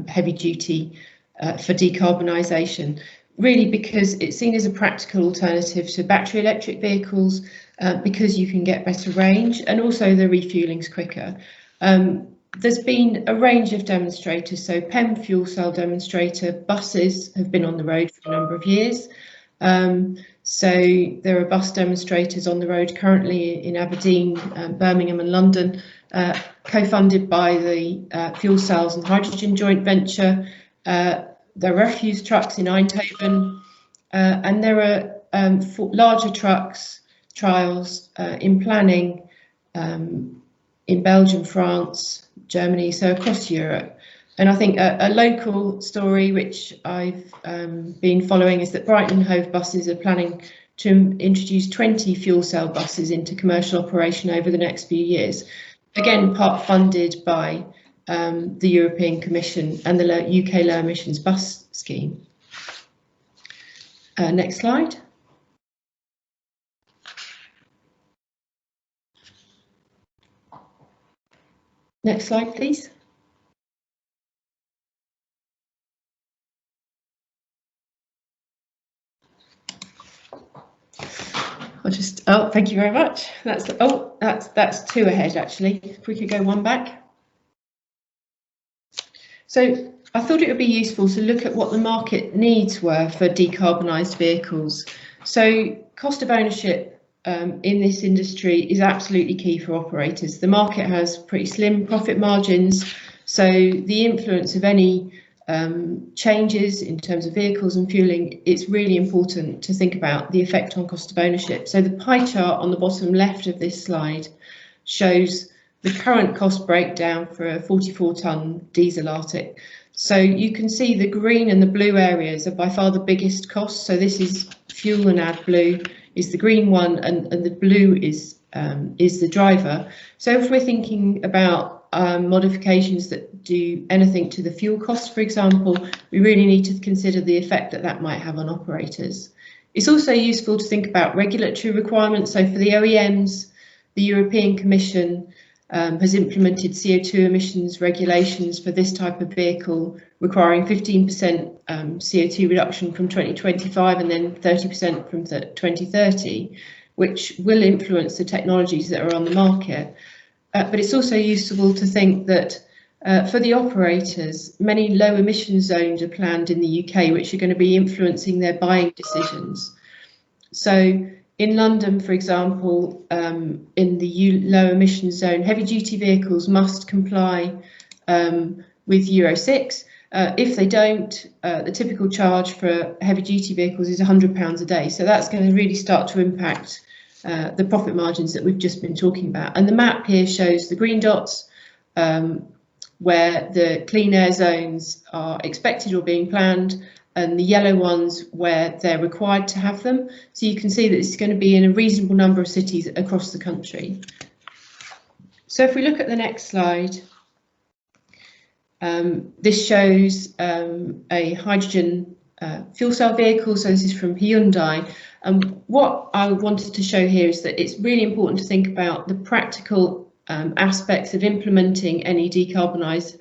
heavy duty for decarbonisation, really because it's seen as a practical alternative to battery electric vehicles, because you can get better range and also the refuelling's quicker. There's been a range of demonstrators, so PEM fuel cell demonstrator buses have been on the road for a number of years. So there are bus demonstrators on the road currently in Aberdeen, Birmingham and London, co-funded by the Fuel Cells and Hydrogen joint venture. There are refuse trucks in Eindhoven, and there are larger trucks trials in planning in Belgium, France, Germany, so across Europe. And I think a local story which I've been following is that Brighton and Hove buses are planning to introduce 20 fuel cell buses into commercial operation over the next few years. Again, part funded by the European Commission and the UK Low Emissions Bus Scheme. Next slide. Next slide, please. Oh, thank you very much. That's two ahead actually. If we could go one back. So I thought it would be useful to look at what the market needs were for decarbonised vehicles. So cost of ownership in this industry is absolutely key for operators. The market has pretty slim profit margins, so the influence of any changes in terms of vehicles and fueling, it's really important to think about the effect on cost of ownership. So the pie chart on the bottom left of this slide shows the current cost breakdown for a 44-tonne diesel Arctic. So you can see the green and the blue areas are by far the biggest costs. So this is fuel and AdBlue is the green one, and the blue is the driver. So if we're thinking about modifications that do anything to the fuel costs, for example, we really need to consider the effect that that might have on operators. It's also useful to think about regulatory requirements. So for the OEMs, the European Commission has implemented CO2 emissions regulations for this type of vehicle, requiring 15% CO2 reduction from 2025 and then 30% from 2030, which will influence the technologies that are on the market. But it's also useful to think that for the operators, many low emission zones are planned in the UK, which are going to be influencing their buying decisions. So in London, for example, in the low emission zone, heavy duty vehicles must comply with Euro 6. If they don't, the typical charge for heavy duty vehicles is £100 a day. So that's going to really start to impact the profit margins that we've just been talking about. And the map here shows the green dots where the clean air zones are expected or being planned, and the yellow ones where they're required to have them. So you can see that it's going to be in a reasonable number of cities across the country. So if we look at the next slide, this shows a hydrogen fuel cell vehicle. So this is from Hyundai. What I wanted to show here is that it's really important to think about the practical aspects of implementing any decarbonised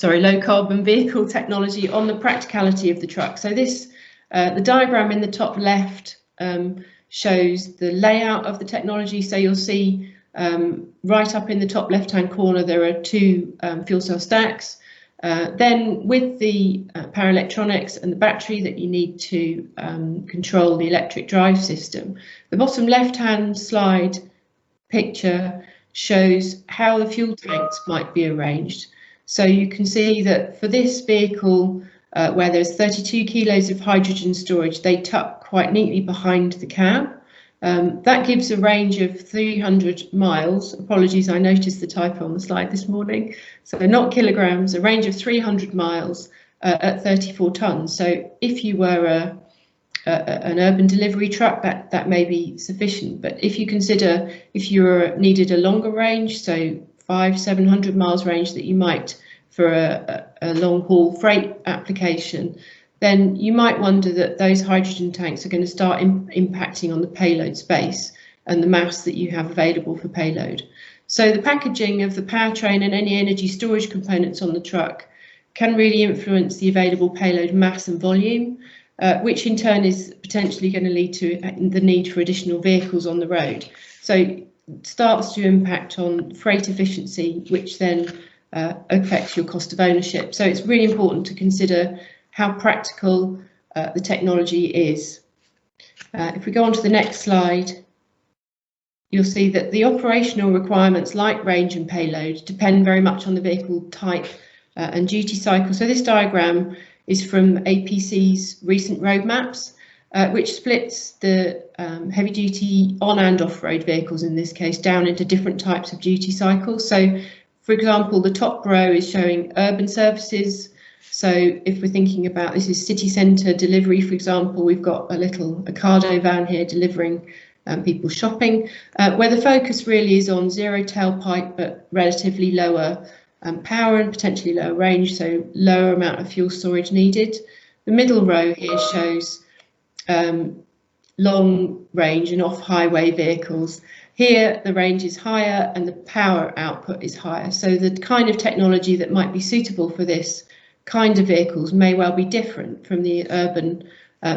low carbon vehicle technology on the practicality of the truck. So this, the diagram in the top left shows the layout of the technology. So you'll see right up in the top left hand corner there are two fuel cell stacks. Then with the power electronics and the battery that you need to control the electric drive system. The bottom left hand slide picture shows how the fuel tanks might be arranged. So you can see that for this vehicle, where there's 32 kilos of hydrogen storage, they tuck quite neatly behind the cab. That gives a range of 300 miles. Apologies, I noticed the typo on the slide this morning. So not kilograms, a range of 300 miles at 34 tonnes. So if you were an urban delivery truck, that may be sufficient. But if you consider if you needed a longer range, so 500-700 miles range that you might for a long haul freight application, then you might wonder that those hydrogen tanks are going to start impacting on the payload space and the mass that you have available for payload. So the packaging of the powertrain and any energy storage components on the truck can really influence the available payload mass and volume, which in turn is potentially going to lead to the need for additional vehicles on the road. So it starts to impact on freight efficiency, which then affects your cost of ownership. So it's really important to consider how practical the technology is. If we go on to the next slide, you'll see that the operational requirements like range and payload depend very much on the vehicle type and duty cycle. So this diagram is from APC's recent roadmaps, which splits the heavy duty on and off-road vehicles in this case down into different types of duty cycles. So for example, the top row is showing urban services. So if we're thinking about, this is city centre delivery, for example, we've got a little Ocado van here delivering people shopping, where the focus really is on zero tailpipe but relatively lower power and potentially lower range, so lower amount of fuel storage needed. The middle row here shows long range and off-highway vehicles. Here the range is higher and the power output is higher, so the kind of technology that might be suitable for this kind of vehicles may well be different from the urban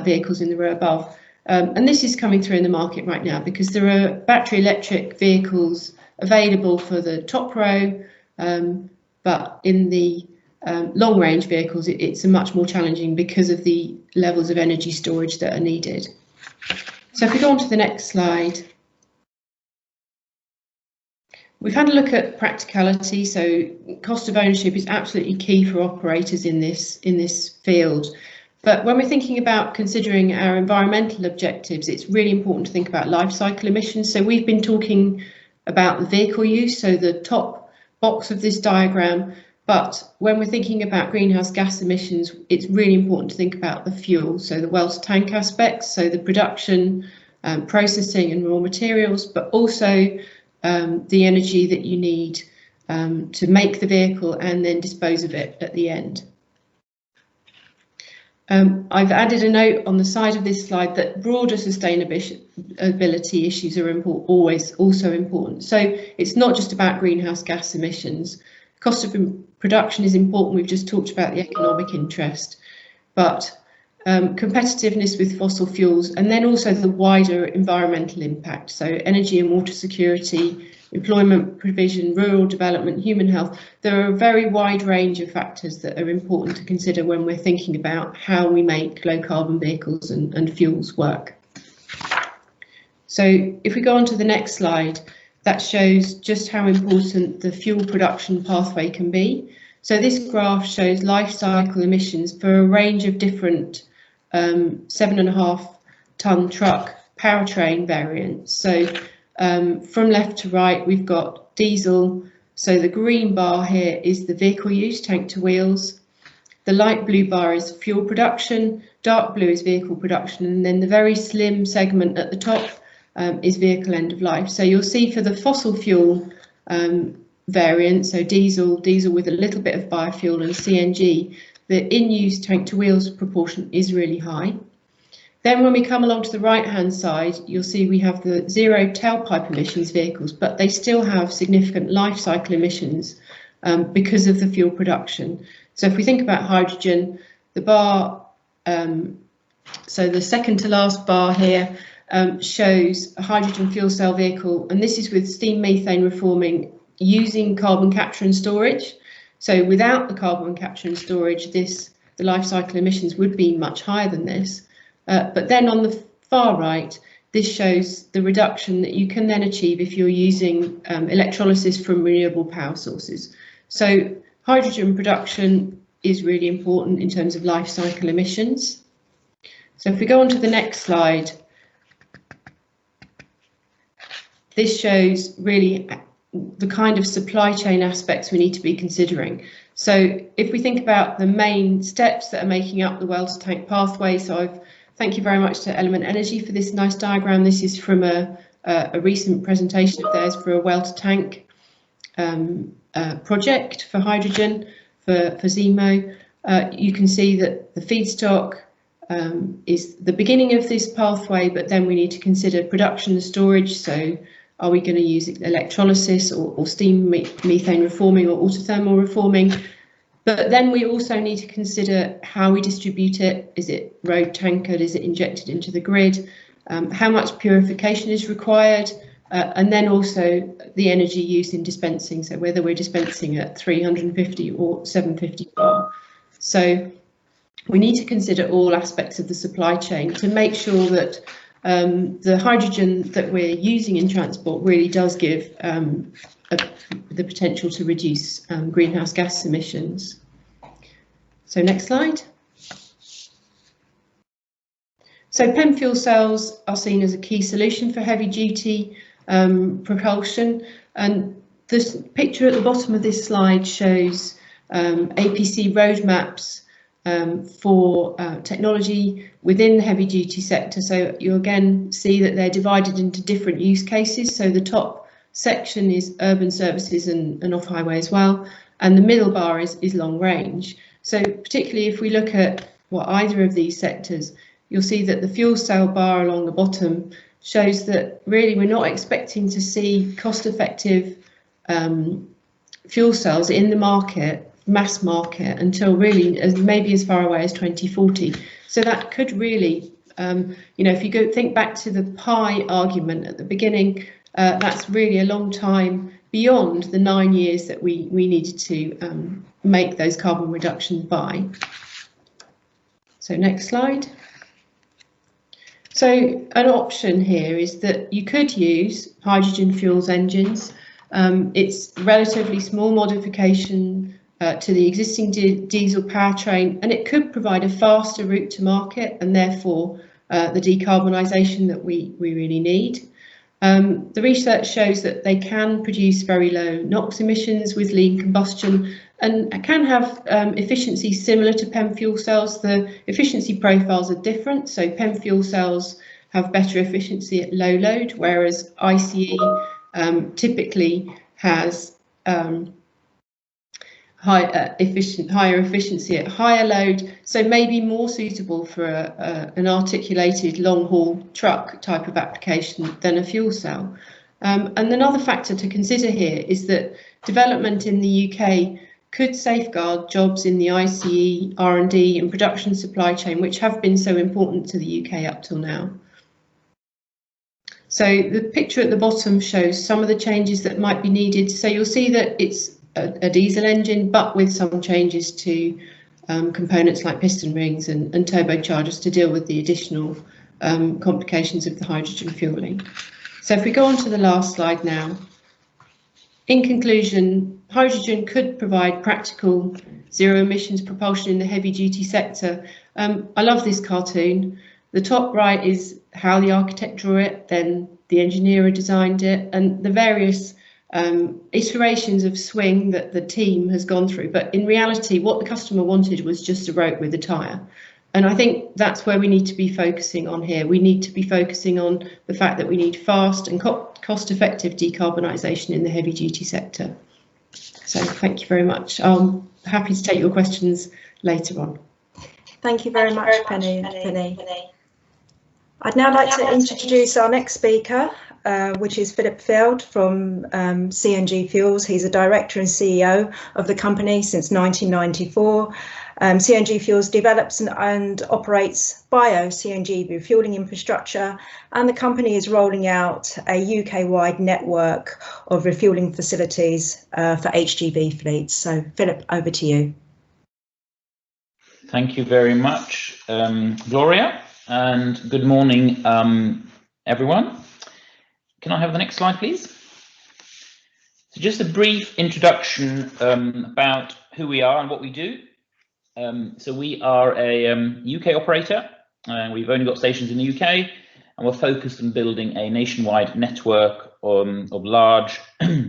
vehicles in the row above. And this is coming through in the market right now because there are battery electric vehicles available for the top row, but in the long range vehicles it's much more challenging because of the levels of energy storage that are needed. So if we go on to the next slide, we've had a look at practicality. So cost of ownership is absolutely key for operators in this field. But when we're thinking about considering our environmental objectives, it's really important to think about life cycle emissions. So we've been talking about the vehicle use, so the top box of this diagram. But when we're thinking about greenhouse gas emissions, it's really important to think about the fuel, so the well to tank aspects, so the production, processing and raw materials, but also the energy that you need to make the vehicle and then dispose of it at the end. I've added a note on the side of this slide that broader sustainability issues are always also important. So it's not just about greenhouse gas emissions. Cost of production is important. We've just talked about the economic interest, but competitiveness with fossil fuels, and then also the wider environmental impact. So energy and water security, employment provision, rural development, human health. There are a very wide range of factors that are important to consider when we're thinking about how we make low carbon vehicles and fuels work. So if we go on to the next slide, that shows just how important the fuel production pathway can be. So this graph shows life cycle emissions for a range of different 7.5 ton truck powertrain variants. So from left to right, we've got diesel. So the green bar here is the vehicle use, tank to wheels. The light blue bar is fuel production, dark blue is vehicle production, and then the very slim segment at the top is vehicle end of life. So you'll see for the fossil fuel variant, so diesel with a little bit of biofuel and CNG, the in-use tank to wheels proportion is really high. Then when we come along to the right hand side, you'll see we have the zero tailpipe emissions vehicles, but they still have significant life cycle emissions because of the fuel production. So if we think about hydrogen, the bar, so the second to last bar here shows a hydrogen fuel cell vehicle, and this is with steam methane reforming using carbon capture and storage. So without the carbon capture and storage, the life cycle emissions would be much higher than this. But then on the far right, this shows the reduction that you can then achieve if you're using electrolysis from renewable power sources. So hydrogen production is really important in terms of life cycle emissions. So if we go on to the next slide, this shows really the kind of supply chain aspects we need to be considering. So if we think about the main steps that are making up the well to tank pathway, so thank you very much to Element Energy for this nice diagram. This is from a recent presentation of theirs for a well to tank project for hydrogen for Zemo. You can see that the feedstock is the beginning of this pathway, but then we need to consider production and storage. So Are we going to use electrolysis or steam methane reforming or autothermal reforming? But then we also need to consider how we distribute it. Is it road tankered? Is it injected into the grid? How much purification is required? And then also the energy use in dispensing, so whether we're dispensing at 350 or 750 bar. So we need to consider all aspects of the supply chain to make sure that the hydrogen that we're using in transport really does give the potential to reduce greenhouse gas emissions. So next slide. So PEM fuel cells are seen as a key solution for heavy duty propulsion, and this picture at the bottom of this slide shows APC roadmaps for technology within the heavy duty sector. So you again see that they're divided into different use cases. So the top section is urban services and off highway as well, and the middle bar is long range. So particularly if we look at either of these sectors, you'll see that the fuel cell bar along the bottom shows that really we're not expecting to see cost-effective fuel cells in the market, mass market, until really maybe as far away as 2040. So that could really, if you think back to the pie argument at the beginning, that's really a long time beyond the 9 years that we needed to make those carbon reductions by. So next slide. So an option here is that you could use hydrogen fuels engines. It's relatively small modification to the existing diesel powertrain, and it could provide a faster route to market and therefore the decarbonisation that we really need. The research shows that they can produce very low NOx emissions with lean combustion and can have efficiency similar to PEM fuel cells. The efficiency profiles are different, so PEM fuel cells have better efficiency at low load, whereas ICE typically has higher efficiency at higher load, so maybe more suitable for an articulated long-haul truck type of application than a fuel cell. And another factor to consider here is that development in the UK could safeguard jobs in the ICE, R&D and production supply chain, which have been so important to the UK up till now. So the picture at the bottom shows some of the changes that might be needed. So you'll see that it's a diesel engine, but with some changes to components like piston rings and turbochargers to deal with the additional complications of the hydrogen fueling. So if we go on to the last slide now. In conclusion, hydrogen could provide practical zero emissions propulsion in the heavy duty sector. I love this cartoon. The top right is how the architect drew it, then the engineer designed it, and the various iterations of swing that the team has gone through. But in reality, what the customer wanted was just a rope with a tyre. And I think that's where we need to be focusing on here. We need to be focusing on the fact that we need fast and cost-effective decarbonisation in the heavy-duty sector. So thank you very much. I'm happy to take your questions later on. Thank you very much, Penny. I'd now like to introduce our next speaker, which is Fjeld from CNG Fuels. He's a director and CEO of the company since 1994. CNG Fuels develops and operates bio-CNG refuelling infrastructure, and the company is rolling out a UK-wide network of refuelling facilities for HGV fleets. So, Philip, over to you. Thank you very much, Gloria, and good morning, everyone. Can I have the next slide, please? So just a brief introduction about who we are and what we do. So we are a UK operator. We've only got stations in the UK, and we're focused on building a nationwide network of large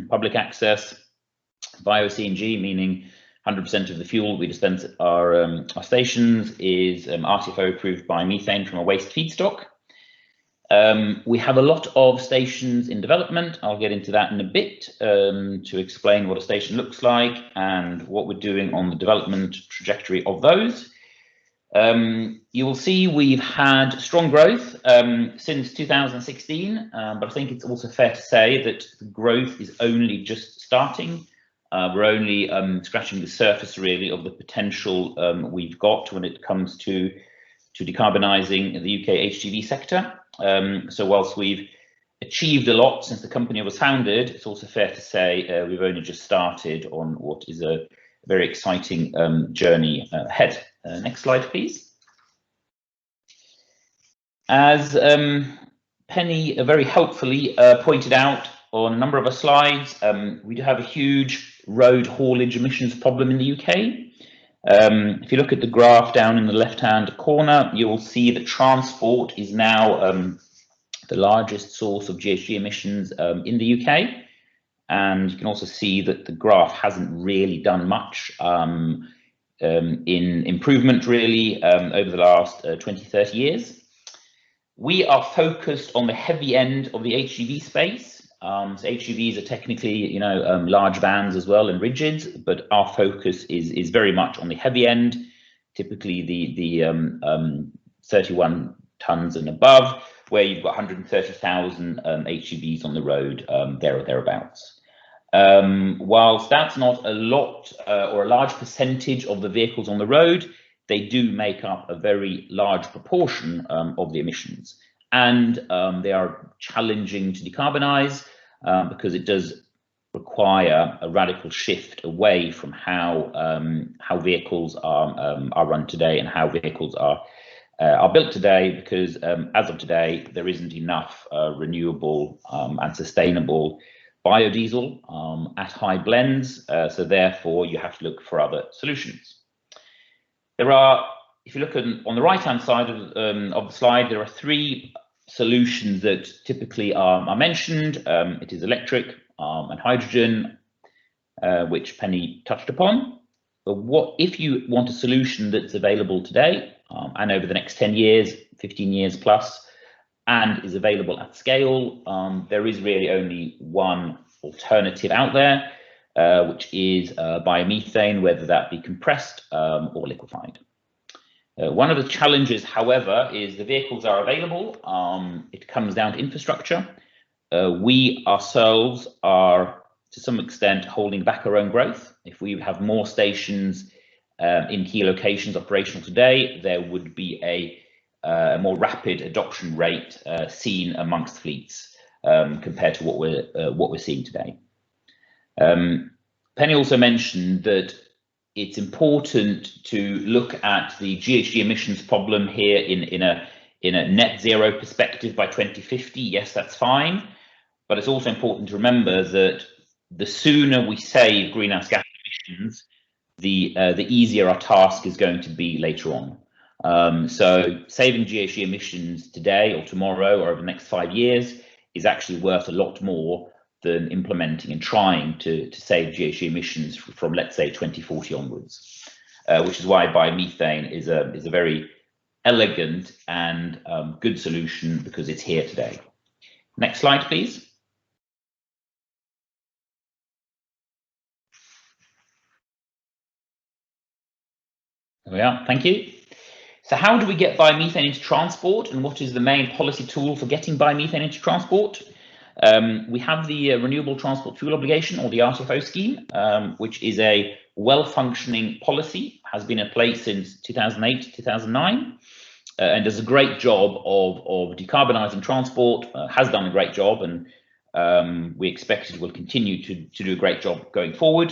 public access bio-CNG, meaning 100% of the fuel we dispense at our stations is RTFO approved by methane from a waste feedstock. We have a lot of stations in development. I'll get into that in a bit to explain what a station looks like and what we're doing on the development trajectory of those. You will see we've had strong growth since 2016, but I think it's also fair to say that the growth is only just starting. We're only scratching the surface, really, of the potential we've got when it comes to decarbonising the UK HGV sector. So whilst we've achieved a lot since the company was founded, it's also fair to say we've only just started on what is a very exciting journey ahead. Next slide, please. As Penny very helpfully pointed out on a number of our slides, we do have a huge road haulage emissions problem in the UK. If you look at the graph down in the left-hand corner, you will see that transport is now the largest source of GHG emissions in the UK. And you can also see that the graph hasn't really done much in improvement, really, over the last 20-30 years. We are focused on the heavy end of the HGV space. So HGVs are technically, large vans as well and rigids, but our focus is very much on the heavy end, typically the 31 tons and above, where you've got 130,000 HGVs on the road, there or thereabouts. Whilst that's not a lot or a large percentage of the vehicles on the road, they do make up a very large proportion of the emissions, and they are challenging to decarbonise because it does require a radical shift away from how vehicles are run today and how vehicles are built today, because as of today there isn't enough renewable and sustainable biodiesel at high blends, so therefore you have to look for other solutions. There are, if you look on the right-hand side of the slide, there are three solutions that typically are mentioned. It is electric and hydrogen, which Penny touched upon. But what if you want a solution that's available today and over the next 10 years, 15 years plus, and is available at scale? There is really only one alternative out there, which is biomethane, whether that be compressed or liquefied. One of the challenges, however, is the vehicles are available. It comes down to infrastructure. We ourselves are, to some extent, holding back our own growth. If we have more stations in key locations operational today, there would be a more rapid adoption rate seen amongst fleets compared to what we're seeing today. Penny also mentioned that it's important to look at the GHG emissions problem here in a net zero perspective by 2050. Yes, that's fine, but it's also important to remember that the sooner we save greenhouse gas emissions, the easier our task is going to be later on. So saving GHG emissions today or tomorrow or over the next 5 years is actually worth a lot more than implementing and trying to save GHG emissions from, let's say, 2040 onwards, which is why biomethane is a very elegant and good solution, because it's here today. Next slide, please. There we are, thank you. So how do we get biomethane into transport, and what is the main policy tool for getting biomethane into transport? We have the Renewable Transport Fuel Obligation, or the RTFO scheme, which is a well-functioning policy, has been in place since 2008, 2009, and does a great job of decarbonising transport, has done a great job, and we expect it will continue to do a great job going forward.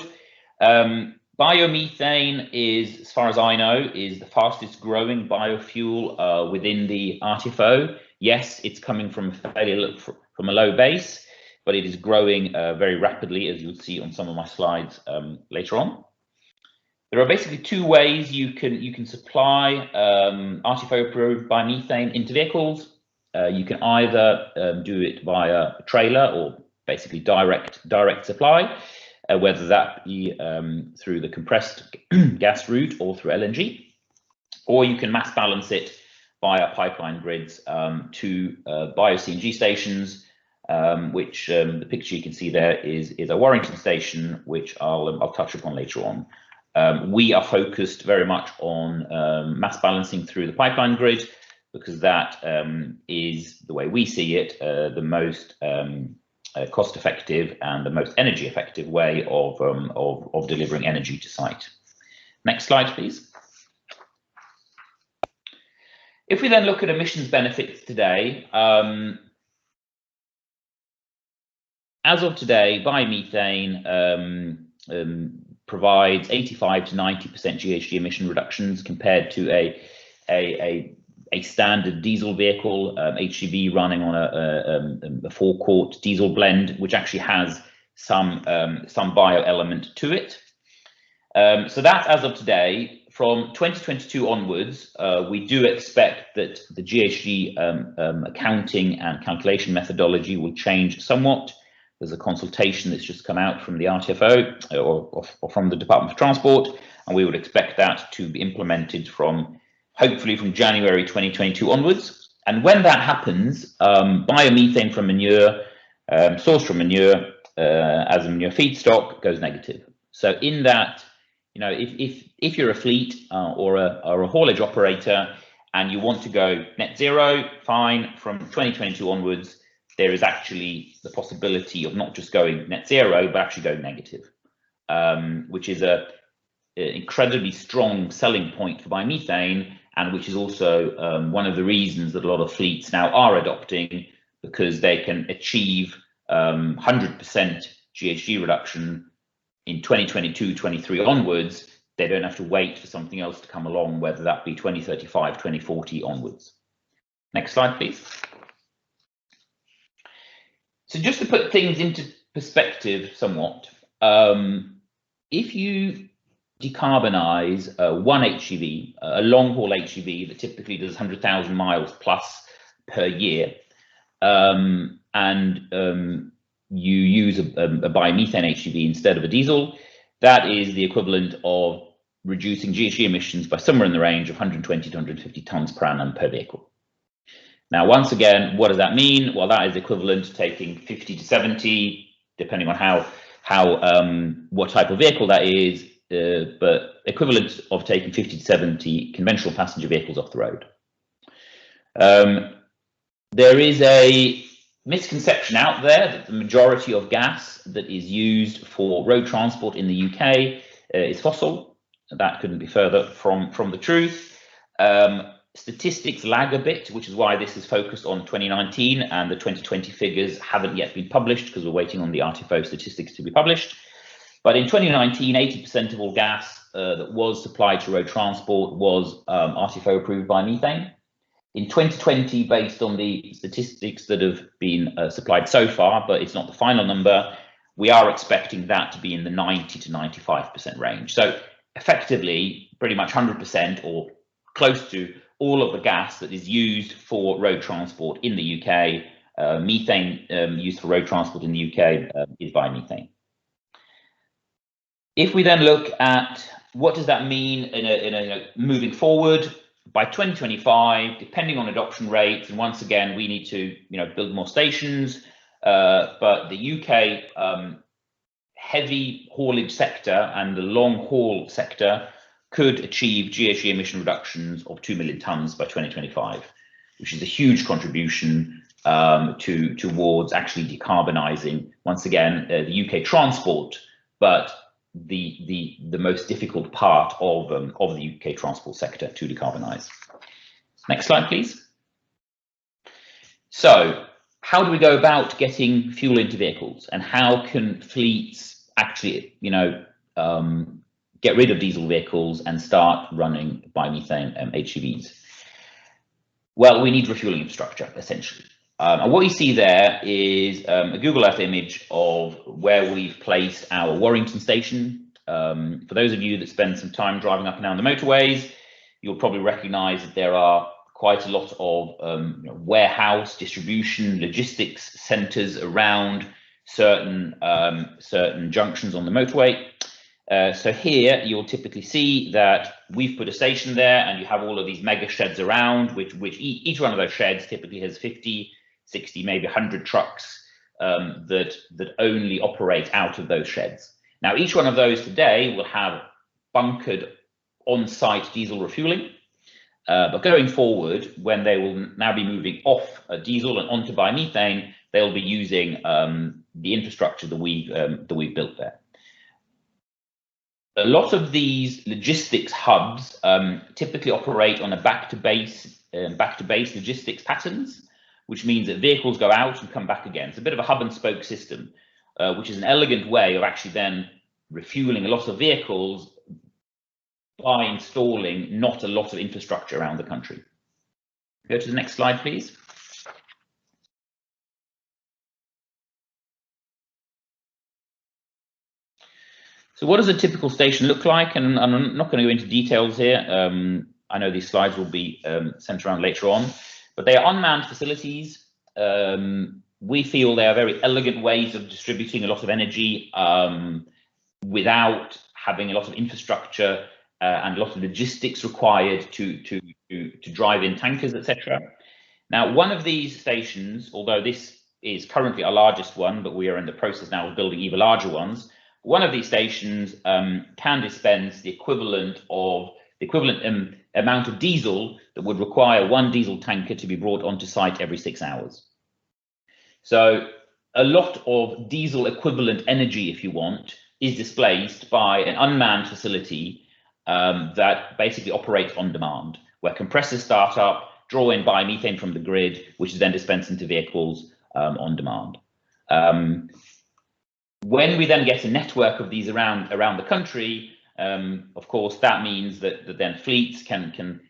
Biomethane is, as far as I know, is the fastest growing biofuel within the RTFO. Yes, it's coming from a low base, but it is growing very rapidly, as you'll see on some of my slides later on. There are basically two ways you can supply RTFO approved biomethane into vehicles. You can either do it via a trailer or basically direct supply, whether that be through the compressed gas route or through LNG, or you can mass balance it via pipeline grids to BioSNG stations, which the picture you can see there is a Warrington station, which I'll touch upon later on. We are focused very much on mass balancing through the pipeline grid, because that is, the way we see it, the most cost effective and the most energy effective way of delivering energy to site. Next slide, please. If we then look at emissions benefits today, as of today, biomethane provides 85 to 90% GHG emission reductions compared to a standard diesel vehicle, HGV, running on a forecourt diesel blend, which actually has some bio element to it. So that's as of today. From 2022 onwards, we do expect that the GHG accounting and calculation methodology will change somewhat. There's a consultation that's just come out from the RTFO or from the Department of Transport, and we would expect that to be implemented hopefully from January 2022 onwards. And when that happens, biomethane from manure, sourced from manure as a manure feedstock, goes negative. So in that, if you're a fleet or a haulage operator and you want to go net zero, fine. From 2022 onwards, there is actually the possibility of not just going net zero, but actually going negative, which is an incredibly strong selling point for biomethane, and which is also one of the reasons that a lot of fleets now are adopting, because they can achieve 100% GHG reduction in 2022-23 onwards. They don't have to wait for something else to come along, whether that be 2035, 2040 onwards. Next slide, please. So just to put things into perspective somewhat, if you decarbonize one HGV, a long-haul HGV that typically does 100,000 miles plus per year, and you use a biomethane HGV instead of a diesel, that is the equivalent of reducing GHG emissions by somewhere in the range of 120 to 150 tons per annum per vehicle. Now, once again, what does that mean? Well, that is equivalent to taking 50 to 70, depending on what type of vehicle that is, but equivalent of taking 50 to 70 conventional passenger vehicles off the road. There is a misconception out there that the majority of gas that is used for road transport in the UK is fossil. That couldn't be further from the truth. Statistics lag a bit, which is why this is focused on 2019, and the 2020 figures haven't yet been published because we're waiting on the RTFO statistics to be published. But in 2019, 80% of all gas that was supplied to road transport was RTFO approved biomethane. In 2020, based on the statistics that have been supplied so far, but it's not the final number, we are expecting that to be in the 90 to 95% range. So effectively, pretty much 100% or close to all of the gas that is used for road transport in the UK, methane used for road transport in the UK is biomethane. If we then look at what does that mean in a moving forward, by 2025, depending on adoption rates, and once again, we need to build more stations, but the UK heavy haulage sector and the long haul sector could achieve GHG emission reductions of 2 million tonnes by 2025, which is a huge contribution towards actually decarbonising, once again, the UK transport, but the most difficult part of the UK transport sector to decarbonise. Next slide, please. So how do we go about getting fuel into vehicles, and how can fleets actually get rid of diesel vehicles and start running biomethane HGVs? Well, we need refueling infrastructure, essentially. And what you see there is a Google Earth image of where we've placed our Warrington station. For those of you that spend some time driving up and down the motorways, you'll probably recognise that there are quite a lot of warehouse, distribution, logistics centres around certain junctions on the motorway. So here you'll typically see that we've put a station there, and you have all of these mega sheds around, which each one of those sheds typically has 50, 60, maybe 100 trucks that only operate out of those sheds. Now, each one of those today will have bunkered on-site diesel refueling. But going forward, when they will now be moving off diesel and onto biomethane, they'll be using the infrastructure that we've built there. A lot of these logistics hubs typically operate on a back-to-base logistics patterns, which means that vehicles go out and come back again. It's a bit of a hub and spoke system, which is an elegant way of actually then refueling a lot of vehicles by installing not a lot of infrastructure around the country. Go to the next slide, please. So what does a typical station look like? And I'm not going to go into details here. I know these slides will be sent around later on, but they are unmanned facilities. We feel they are very elegant ways of distributing a lot of energy without having a lot of infrastructure and a lot of logistics required to drive in tankers, etc. Now, one of these stations, although this is currently our largest one, but we are in the process now of building even larger ones, one of these stations can dispense the equivalent amount of diesel that would require one diesel tanker to be brought onto site every 6 hours. So a lot of diesel equivalent energy, if you want, is displaced by an unmanned facility that basically operates on demand, where compressors start up, draw in biomethane from the grid, which is then dispensed into vehicles on demand. When we then get a network of these around the country, of course, that means that then fleets can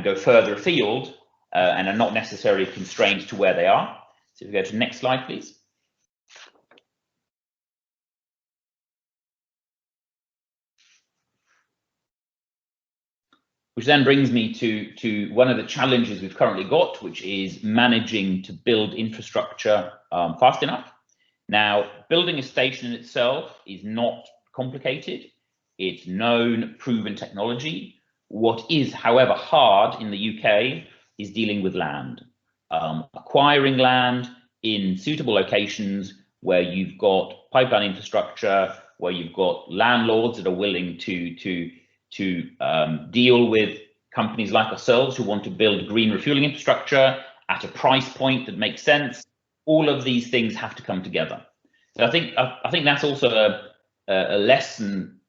go further afield and are not necessarily constrained to where they are. So if we go to the next slide, please. Which then brings me to one of the challenges we've currently got, which is managing to build infrastructure fast enough. Now, building a station in itself is not complicated. It's known, proven technology. What is, however, hard in the UK is dealing with land. Acquiring land in suitable locations where you've got pipeline infrastructure, where you've got landlords that are willing to deal with companies like ourselves who want to build green refueling infrastructure at a price point that makes sense. All of these things have to come together. So I think that's also a lesson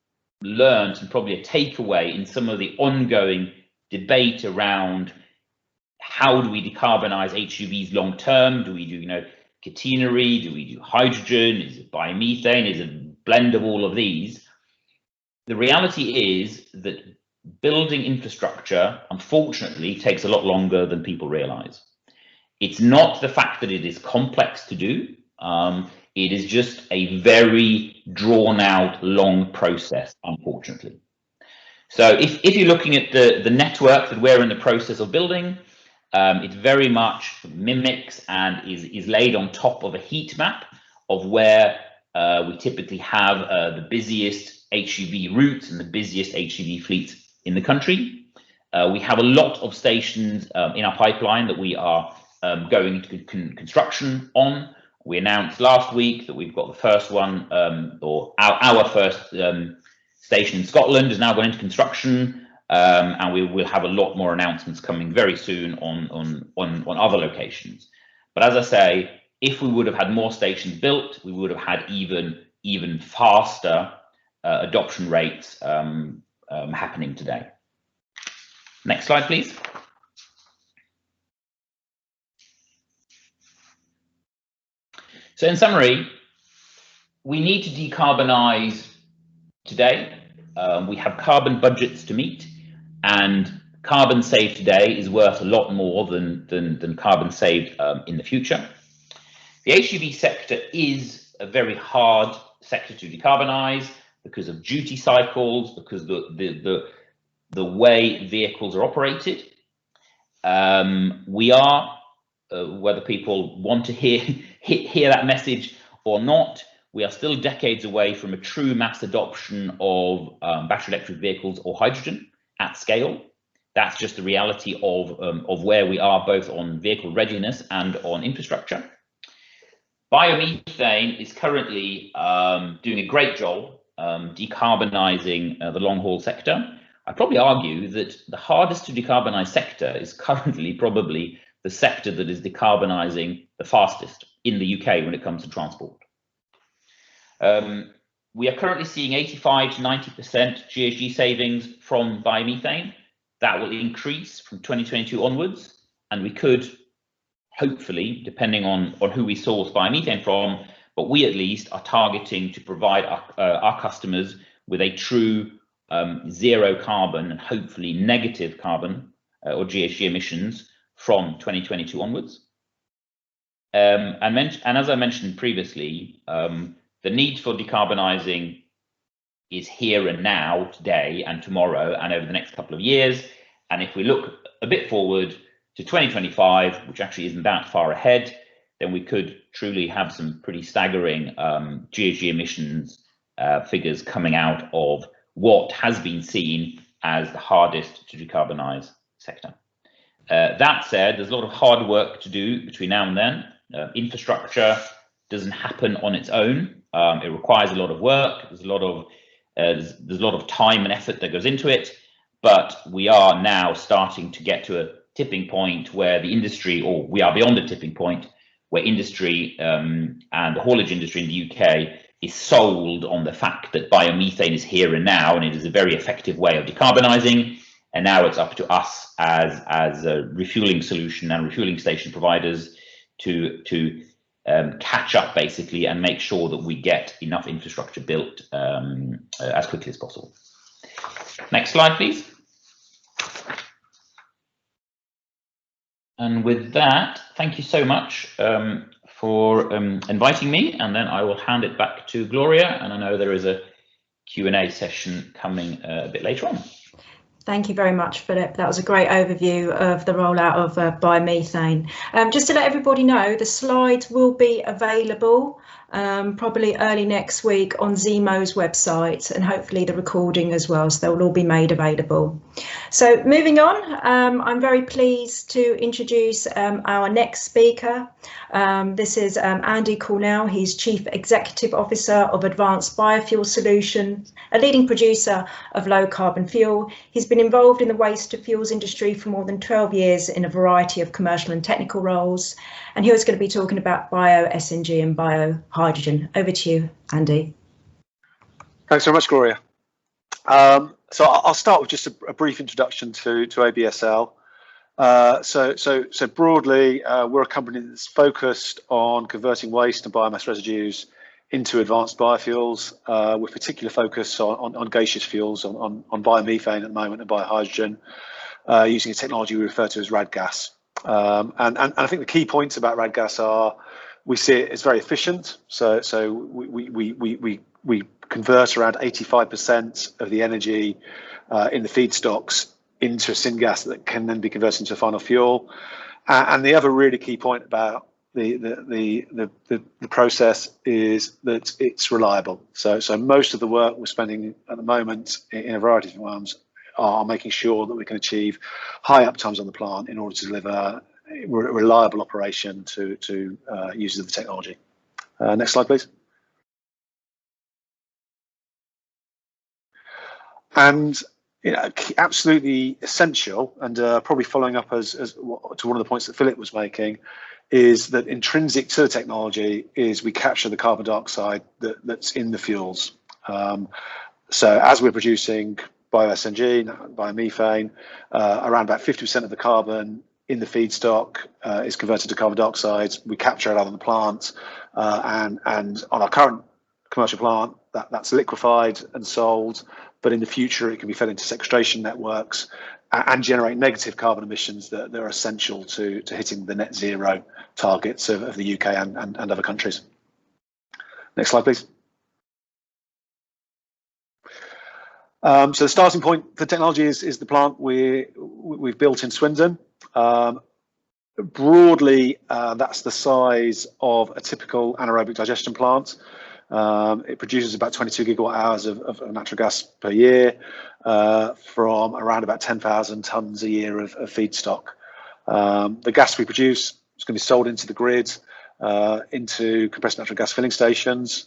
learned and probably a takeaway in some of the ongoing debate around how do we decarbonize HUVs long term? Do we do catenary? Do we do hydrogen? Is it biomethane? Is it a blend of all of these? The reality is that building infrastructure, unfortunately, takes a lot longer than people realize. It's not the fact that it is complex to do. It is just a very drawn out, long process, unfortunately. So if you're looking at the network that we're in the process of building, it very much mimics and is laid on top of a heat map of where we typically have the busiest HUV routes and the busiest HUV fleets in the country. We have a lot of stations in our pipeline that we are going into construction on. We announced last week that we've got the first one, or our first station in Scotland is now going into construction, and we will have a lot more announcements coming very soon on other locations. But as I say, if we would have had more stations built, we would have had even faster adoption rates happening today. Next slide, please. So in summary, we need to decarbonize today. We have carbon budgets to meet, and carbon saved today is worth a lot more than carbon saved in the future. The HUV sector is a very hard sector to decarbonize because of duty cycles, because the way vehicles are operated. We are, whether people want to hear that message or not, we are still decades away from a true mass adoption of battery electric vehicles or hydrogen at scale. That's just the reality of where we are, both on vehicle readiness and on infrastructure. Biomethane is currently doing a great job decarbonising the long-haul sector, I'd probably argue that the hardest to decarbonise sector is currently probably the sector that is decarbonising the fastest in the UK when it comes to transport. We are currently seeing 85 to 90% GHG savings from biomethane. That will increase from 2022 onwards, and we could hopefully, depending on who we source biomethane from, but we at least are targeting to provide our customers with a true zero carbon and hopefully negative carbon or GHG emissions from 2022 onwards. And as I mentioned previously, the need for decarbonising is here and now, today and tomorrow and over the next couple of years. And if we look a bit forward to 2025, which actually isn't that far ahead, then we could truly have some pretty staggering GHG emissions figures coming out of what has been seen as the hardest to decarbonise sector. That said, there's a lot of hard work to do between now and then. Infrastructure doesn't happen on its own. It requires a lot of work. There's a lot of time and effort that goes into it. But we are now starting to get to a tipping point where the industry, or we are beyond a tipping point, where industry and the haulage industry in the UK is sold on the fact that biomethane is here and now, and it is a very effective way of decarbonising. And now it's up to us as a refueling solution and refueling station providers to catch up basically and make sure that we get enough infrastructure built as quickly as possible. Next slide, please. And with that, thank you so much for inviting me, and then I will hand it back to Gloria, and I know there is a Q&A session coming a bit later on. Thank you very much, Philip. That was a great overview of the rollout of biomethane. Just to let everybody know, the slides will be available probably early next week on Zemo's website, and hopefully the recording as well, so they will all be made available. So moving on, I'm very pleased to introduce our next speaker. This is Andy Cornell. He's Chief Executive Officer of Advanced Biofuel Solutions, a leading producer of low carbon fuel. He's been involved in the waste to fuels industry for more than 12 years in a variety of commercial and technical roles. And he was going to be talking about BioSNG and biohydrogen. Over to you, Andy. Thanks very much, Gloria. So I'll start with just a brief introduction to ABSL. So broadly, we're a company that's focused on converting waste and biomass residues into advanced biofuels, with particular focus on gaseous fuels, on biomethane at the moment and biohydrogen, using a technology we refer to as rad gas. And I think the key points about rad gas are we see it as very efficient. So we convert around 85% of the energy in the feedstocks into a syngas that can then be converted into a final fuel. And the other really key point about the process is that it's reliable. So most of the work we're spending at the moment in a variety of firms are making sure that we can achieve high uptimes on the plant in order to deliver reliable operation to users of the technology. Next slide, please. And absolutely essential, and probably following up as to one of the points that Philip was making, is that intrinsic to the technology is we capture the carbon dioxide that's in the fuels. So as we're producing BioSNG, biomethane, around about 50% of the carbon in the feedstock is converted to carbon dioxide. We capture it out of the plant, and on our current commercial plant, that's liquefied and sold. But in the future, it can be fed into sequestration networks and generate negative carbon emissions that are essential to hitting the net zero targets of the UK and other countries. Next slide, please. So the starting point for technology is the plant we've built in Swindon. Broadly, that's the size of a typical anaerobic digestion plant. It produces about 22 gigawatt hours of natural gas per year from around about 10,000 tonnes a year of feedstock. The gas we produce is going to be sold into the grid, into compressed natural gas filling stations.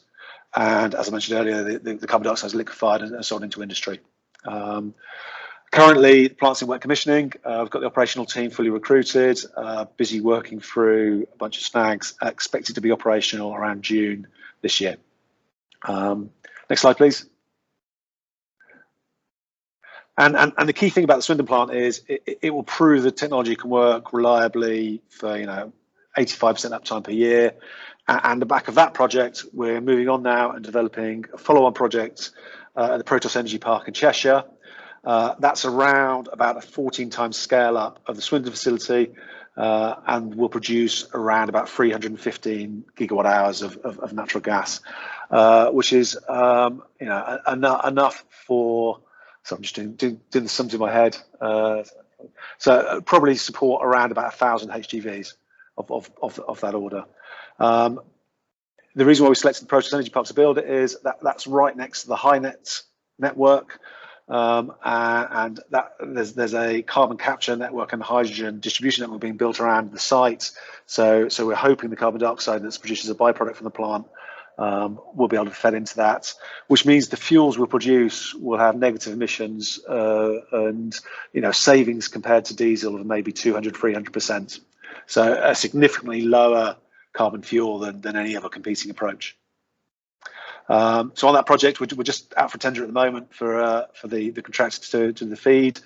and as I mentioned earlier, the carbon dioxide is liquefied and sold into industry. Currently, the plant's in wet commissioning. We've got the operational team fully recruited, busy working through a bunch of snags, expected to be operational around June this year. Next slide, please. And the key thing about the Swindon plant is it will prove the technology can work reliably for 85% uptime per year. And the back of that project, we're moving on now and developing a follow-on project at the Protos Energy Park in Cheshire. That's around about a 14 times scale up of the Swindon facility, and will produce around about 315 gigawatt hours of natural gas, which is enough for. So I'm just doing the sums in my head. So probably support around about 1,000 HGVs of that order. The reason why we selected the Protos Energy Park to build it is that's right next to the HyNet network, and that there's a carbon capture network and hydrogen distribution network being built around the site. So we're hoping the carbon dioxide that's produced as a byproduct from the plant will be able to be fed into that, which means the fuels we'll produce will have negative emissions and savings compared to diesel of maybe 200–300%. So a significantly lower carbon fuel than any other competing approach. So on that project, we're just out for tender at the moment for the contractors to the FEED.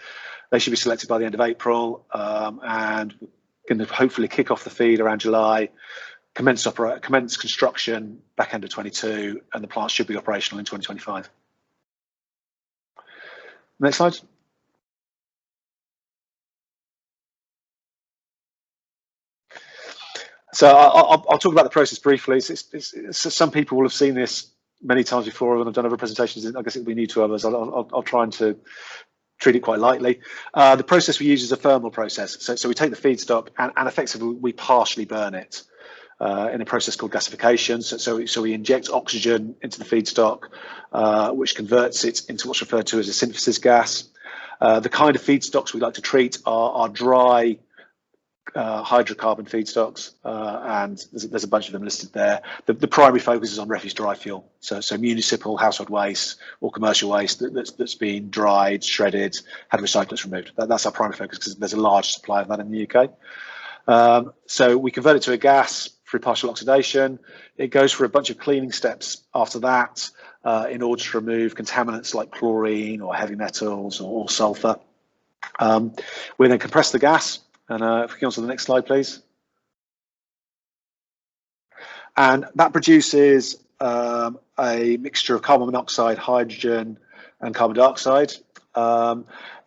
They should be selected by the end of April, and going to hopefully kick off the FEED around July. Commence construction back end of 22, and the plant should be operational in 2025. Next slide. So I'll talk about the process briefly. Some people will have seen this many times before, and I've done other presentations. I guess it'll be new to others. I'll try to treat it quite lightly. The process we use is a thermal process. So we take the feedstock and effectively we partially burn it. In a process called gasification. So we inject oxygen into the feedstock, which converts it into what's referred to as a synthesis gas. The kind of feedstocks we like to treat are dry hydrocarbon feedstocks, and there's a bunch of them listed there. The primary focus is on refuse dry fuel, so municipal household waste or commercial waste that's been dried, shredded, had recyclers removed. That's our primary focus because there's a large supply of that in the UK. So we convert it to a gas through partial oxidation. It goes through a bunch of cleaning steps after that in order to remove contaminants like chlorine or heavy metals or sulfur. We then compress the gas, and if we go on to the next slide, please. And that produces a mixture of carbon monoxide, hydrogen, and carbon dioxide.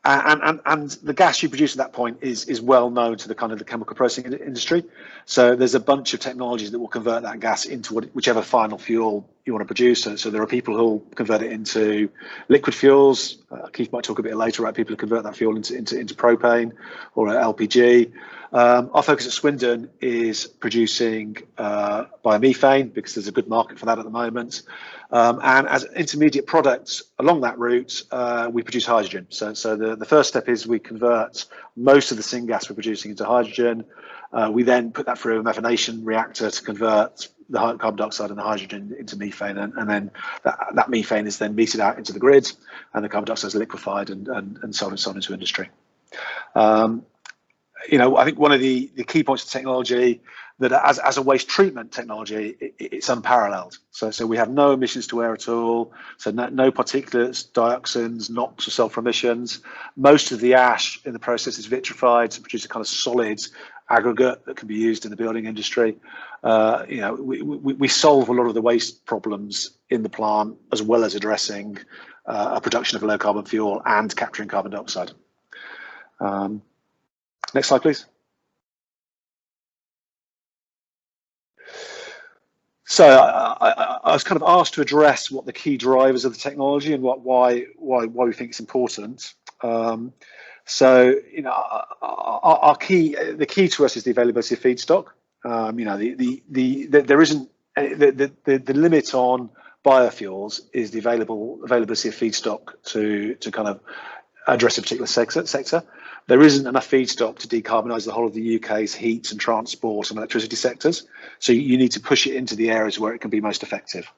And the gas you produce at that point is well known to the chemical processing industry. So there's a bunch of technologies that will convert that gas into whichever final fuel you want to produce. So there are people who will convert it into liquid fuels. Keith might talk a bit later about people who convert that fuel into propane or LPG. Our focus at Swindon is producing biomethane because there's a good market for that at the moment. And as intermediate products along that route, we produce hydrogen. So the first step is we convert most of the syngas we're producing into hydrogen. We then put that through a methanation reactor to convert the carbon dioxide and the hydrogen into methane, and then that methane is then meted out into the grid, and the carbon dioxide is liquefied and sold into industry. I think one of the key points of technology that as a waste treatment technology, it's unparalleled. So we have no emissions to air at all. So no particulates, dioxins, NOx or sulfur emissions. Most of the ash in the process is vitrified to produce a kind of solid aggregate that can be used in the building industry. We solve a lot of the waste problems in the plant, as well as addressing a production of a low carbon fuel and capturing carbon dioxide. Next slide, please. So I was kind of asked to address what the key drivers of the technology and why we think it's important. The key to us is the availability of feedstock. There isn't the limit on biofuels is the availability of feedstock to kind of address a particular sector. There isn't enough feedstock to decarbonise the whole of the UK's heat and transport and electricity sectors. So you need to push it into the areas where it can be most effective.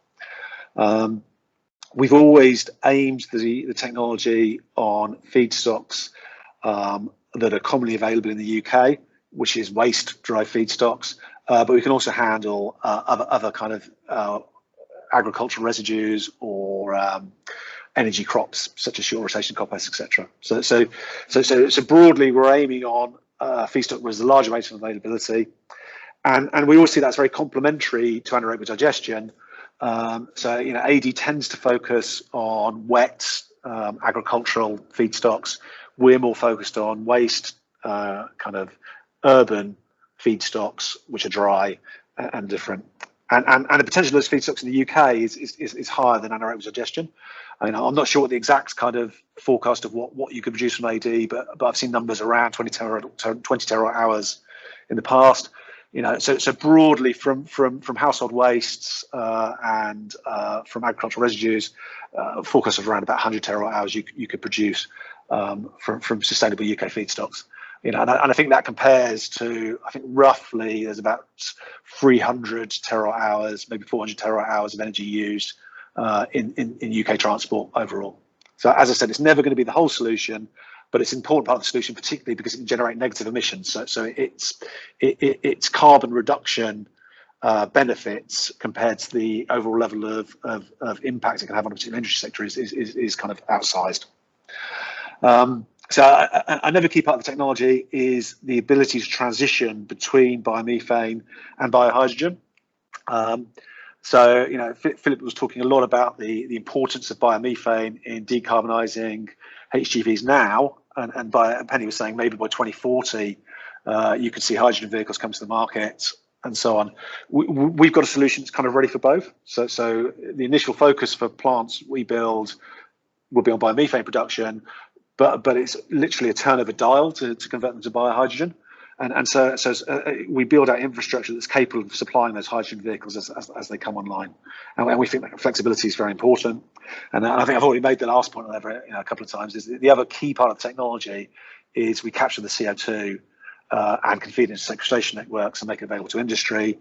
We've always aimed the technology on feedstocks that are commonly available in the UK, which is waste-derived feedstocks, but we can also handle other kind of agricultural residues or energy crops such as short rotation compost, etc. So broadly, we're aiming on feedstock with a larger rate of availability, and we always see that's very complementary to anaerobic digestion. So AD tends to focus on wet agricultural feedstocks. We're more focused on waste kind of urban feedstocks, which are dry and different. And the potential of those feedstocks in the UK is higher than anaerobic digestion. I'm not sure what the exact kind of forecast of what you could produce from AD, but I've seen numbers around 20 terawatt hours in the past. So broadly from household wastes and from agricultural residues, forecast of around about 100 terawatt hours you could produce from sustainable UK feedstocks. And I think that compares to, I think roughly there's about 300 terawatt hours, maybe 400 terawatt hours of energy used in UK transport overall. So as I said, it's never going to be the whole solution, but it's an important part of the solution, particularly because it can generate negative emissions. So it's carbon reduction benefits compared to the overall level of impact it can have on a particular industry sector is kind of outsized. So another key part of the technology is the ability to transition between biomethane and biohydrogen. So Philip was talking a lot about the importance of biomethane in decarbonising HGVs now, and Penny was saying maybe by 2040 you could see hydrogen vehicles come to the market and so on. We've got a solution that's kind of ready for both. So the initial focus for plants we build will be on biomethane production, but it's literally a turn of a dial to convert them to biohydrogen. And so we build out infrastructure that's capable of supplying those hydrogen vehicles as they come online. And we think that flexibility is very important. And I think I've already made the last point on that a couple of times, is the other key part of the technology is we capture the CO2 and can feed into sequestration networks and make it available to industry.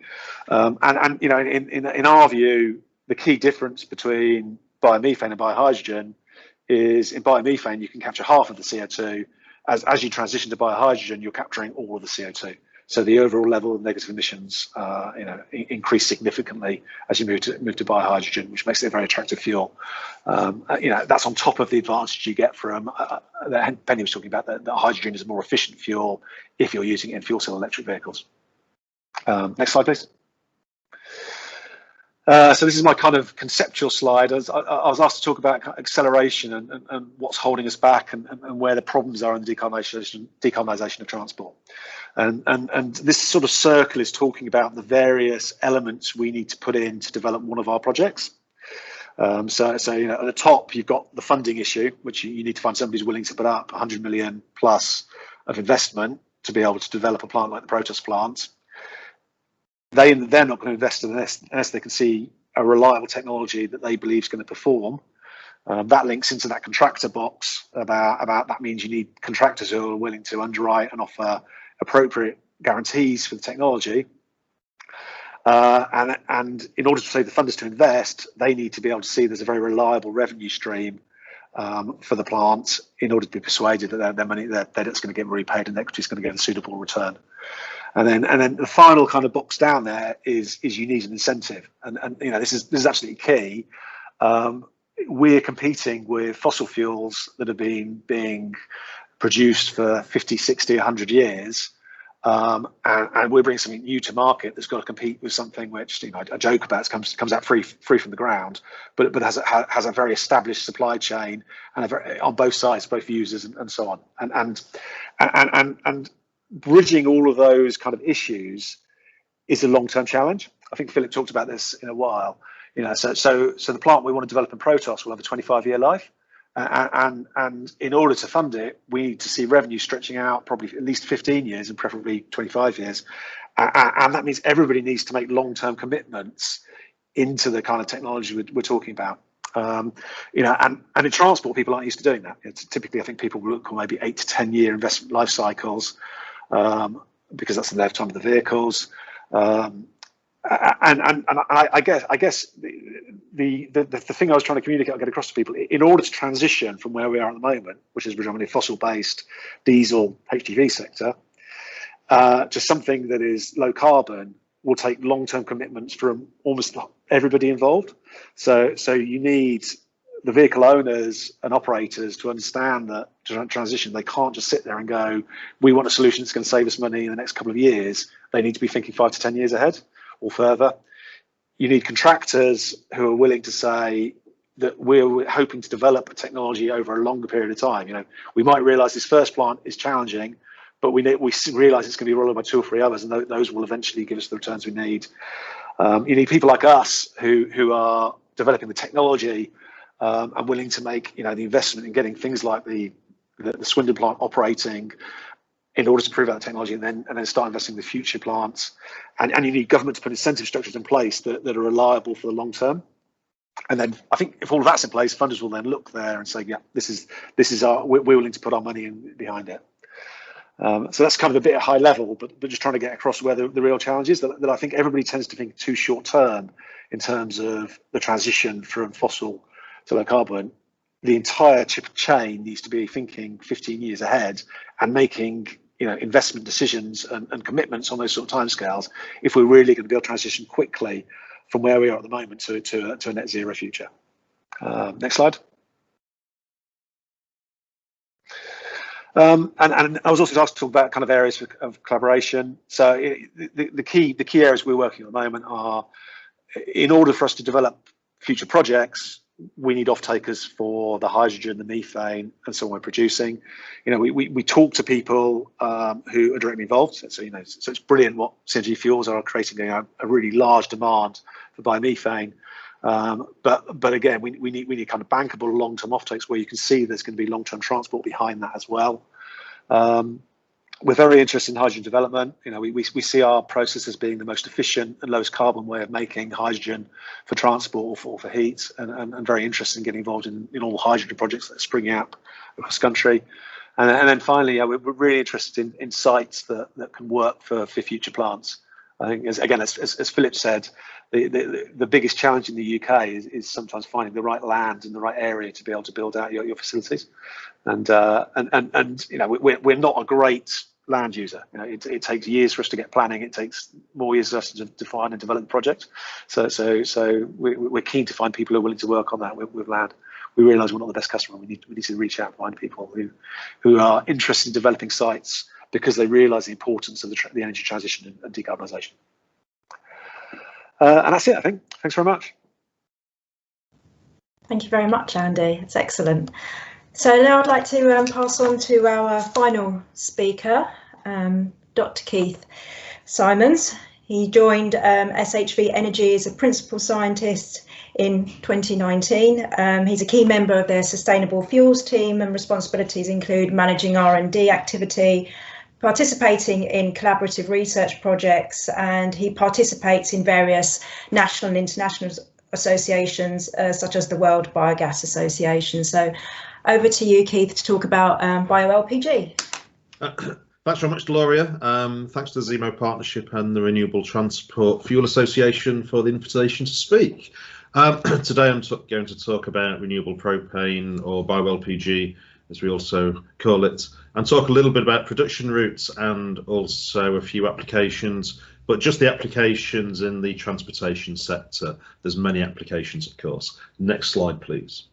And in our view, the key difference between biomethane and biohydrogen is in biomethane, you can capture half of the CO2. As you transition to biohydrogen, you're capturing all of the CO2. So the overall level of negative emissions, increase significantly as you move to biohydrogen, which makes it a very attractive fuel. That's on top of the advantage you get from that Penny was talking about, that hydrogen is a more efficient fuel if you're using it in fuel cell electric vehicles. Next slide, please. So this is my kind of conceptual slide. I was asked to talk about acceleration and what's holding us back and where the problems are in the decarbonisation of transport. And this sort of circle is talking about the various elements we need to put in to develop one of our projects. So at the top, you've got the funding issue, which you need to find somebody who's willing to put up 100 million plus of investment to be able to develop a plant like the Protos plant. They're not going to invest unless they can see a reliable technology that they believe is going to perform. That links into that contractor box about that means you need contractors who are willing to underwrite and offer appropriate guarantees for the technology. And in order to save the funders to invest, they need to be able to see there's a very reliable revenue stream for the plant in order to be persuaded that their money, that it's going to get repaid and equity is going to get a suitable return. And then the final kind of box down there is you need an incentive, and this is absolutely key. We're competing with fossil fuels that have been being produced for 50, 60, 100 years, and we're bringing something new to market that's got to compete with something which I joke about comes out free from the ground, but has a very established supply chain and on both sides, both users and so on, and bridging all of those kind of issues is a long-term challenge. I think Philip talked about this in a while. So the plant we want to develop in Protos will have a 25-year life, and in order to fund it, we need to see revenue stretching out probably at least 15 years and preferably 25 years, and that means everybody needs to make long-term commitments into the kind of technology we're talking about. And in transport, people aren't used to doing that. Typically, I think people look for maybe 8 to 10 year investment life cycles. Because that's the lifetime of the vehicles, and I guess the the thing I was trying to communicate and get across to people, in order to transition from where we are at the moment, which is predominantly fossil-based diesel HGV sector, to something that is low carbon, will take long-term commitments from almost everybody involved. So you need the vehicle owners and operators to understand that transition. They can't just sit there and go, we want a solution that's going to save us money in the next couple of years. They need to be thinking 5 to 10 years ahead or further. You need contractors who are willing to say that we're hoping to develop a technology over a longer period of time. You know, we might realize this first plant is challenging, but we realize it's going to be rolled by 2 or 3 others, and those will eventually give us the returns we need. You need people like us who are developing the technology and willing to make, you know, the investment in getting things like the Swindon plant operating in order to prove out the technology, and then start investing in the future plants. And you need government to put incentive structures in place that are reliable for the long term. And then I think if all of that's in place, funders will then look there and say, yeah, this is our, we're willing to put our money in behind it. So that's kind of a bit at high level, but just trying to get across where the real challenge is, that I think everybody tends to think too short term in terms of the transition from fossil to low carbon. The entire chain needs to be thinking 15 years ahead and making, you know, investment decisions and commitments on those sort of timescales if we're really going to be able to transition quickly from where we are at the moment to a net zero future. Next slide. And I was also asked to talk about kind of areas of collaboration. So the key areas we're working on at the moment are, in order for us to develop future projects, we need off-takers for the hydrogen, the methane, and so on we're producing. You know, we talk to people who are directly involved. So you know, so it's brilliant what CNG Fuels are creating a really large demand for biomethane. But again, we need kind of bankable long-term offtakes where you can see there's going to be long-term transport behind that as well. We're very interested in hydrogen development. You know, we see our process as being the most efficient and lowest carbon way of making hydrogen for transport or for heat, and very interested in getting involved in all the hydrogen projects that are springing up across the country. And then finally, we're really interested in sites that can work for future plants. I think, as Philip said, the biggest challenge in the UK is sometimes finding the right land and the right area to be able to build out your facilities. And you know, we're not a great land user. You know, it takes years for us to get planning. It takes more years for us to define and develop the project. So we're keen to find people who are willing to work on that with land. We realise we're not the best customer. We need to reach out and find people who are interested in developing sites because they realise the importance of the energy transition and decarbonisation. And that's it, I think. Thanks very much. Thank you very much, Andy. It's excellent. So now I'd like to pass on to our final speaker, Dr. Keith Simons. He joined SHV Energy as a principal scientist in 2019. He's a key member of their sustainable fuels team, and responsibilities include managing R&D activity, participating in collaborative research projects, and he participates in various national and international associations such as the World Biogas Association. So over to you, Keith, to talk about bio-LPG. Thanks very much, Gloria. Thanks to the Zemo Partnership and the Renewable Transport Fuel Association for the invitation to speak. Today I'm going to talk about renewable propane, or bio-LPG as we also call it, and talk a little bit about production routes and also a few applications, but just the applications in the transportation sector. There's many applications, of course. Next slide, please.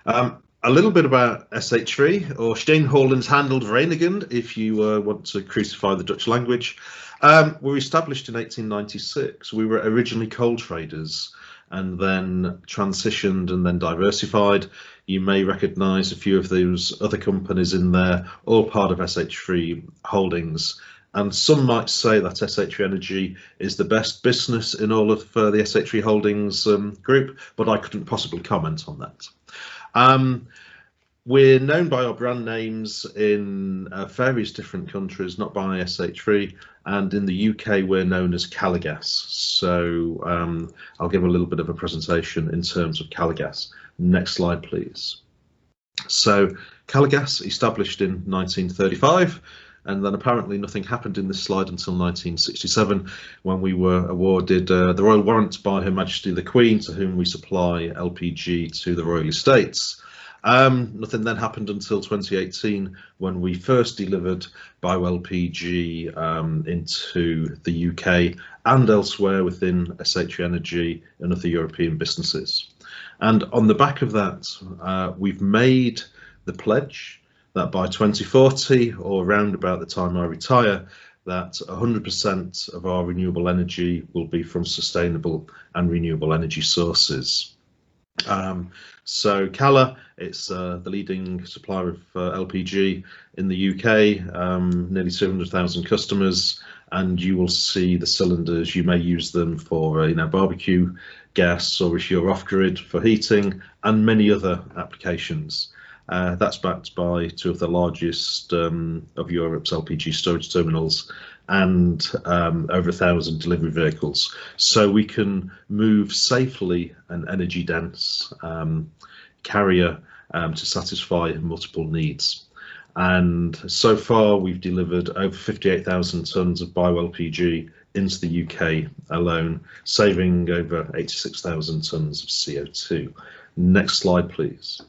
A little bit about SHV, or Steenholens Handeld Vereniging, if you want to crucify the Dutch language. We were established in 1896. We were originally coal traders and then transitioned and then diversified. You may recognise a few of those other companies in there, all part of SHV Holdings. And some might say that SHV Energy is the best business in all of the SHV Holdings group, but I couldn't possibly comment on that. We're known by our brand names in various different countries, not by SHV, and in the UK we're known as Caligas. So I'll give a little bit of a presentation in terms of Caligas. Next slide, please. So Caligas, established in 1935. And then apparently nothing happened in this slide until 1967, when we were awarded the Royal Warrant by Her Majesty the Queen, to whom we supply LPG to the Royal Estates. Nothing then happened until 2018, when we first delivered bio-LPG into the UK and elsewhere within SHV Energy and other European businesses. And on the back of that, we've made the pledge that by 2040, or around about the time I retire, that 100% of our renewable energy will be from sustainable and renewable energy sources. So Cala, it's the leading supplier of LPG in the UK, nearly 200,000 customers, and you will see the cylinders. You may use them for barbecue gas, or if you're off-grid, for heating, and many other applications. That's backed by two of the largest of Europe's LPG storage terminals, and over 1,000 delivery vehicles. So we can move safely an energy dense carrier to satisfy multiple needs. And so far we've delivered over 58,000 tonnes of bio-LPG into the UK alone, saving over 86,000 tonnes of CO2. Next slide, please.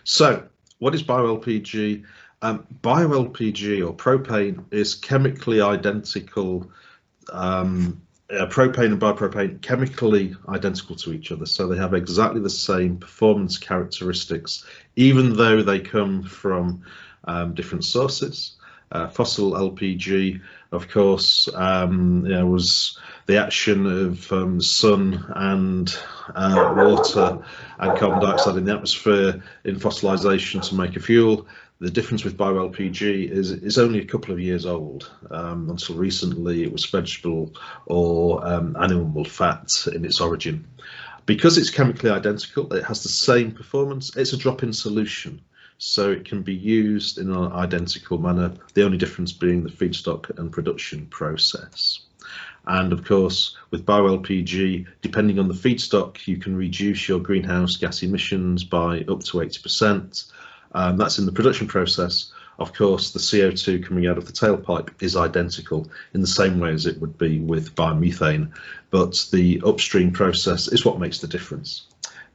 So what is bio-LPG? Bio-LPG, or propane, is chemically identical. Propane and biopropane chemically identical to each other, so they have exactly the same performance characteristics, even though they come from different sources. Fossil LPG, of course, was the action of sun and water and carbon dioxide in the atmosphere in fossilization to make a fuel. The difference with bio-LPG is only a couple of years old. Until recently, it was vegetable or animal fat in its origin. Because it's chemically identical, it has the same performance. It's a drop-in solution, so it can be used in an identical manner, the only difference being the feedstock and production process. And of course, with bio-LPG, depending on the feedstock, you can reduce your greenhouse gas emissions by up to 80%. That's in the production process. Of course, the CO2 coming out of the tailpipe is identical in the same way as it would be with biomethane, but the upstream process is what makes the difference.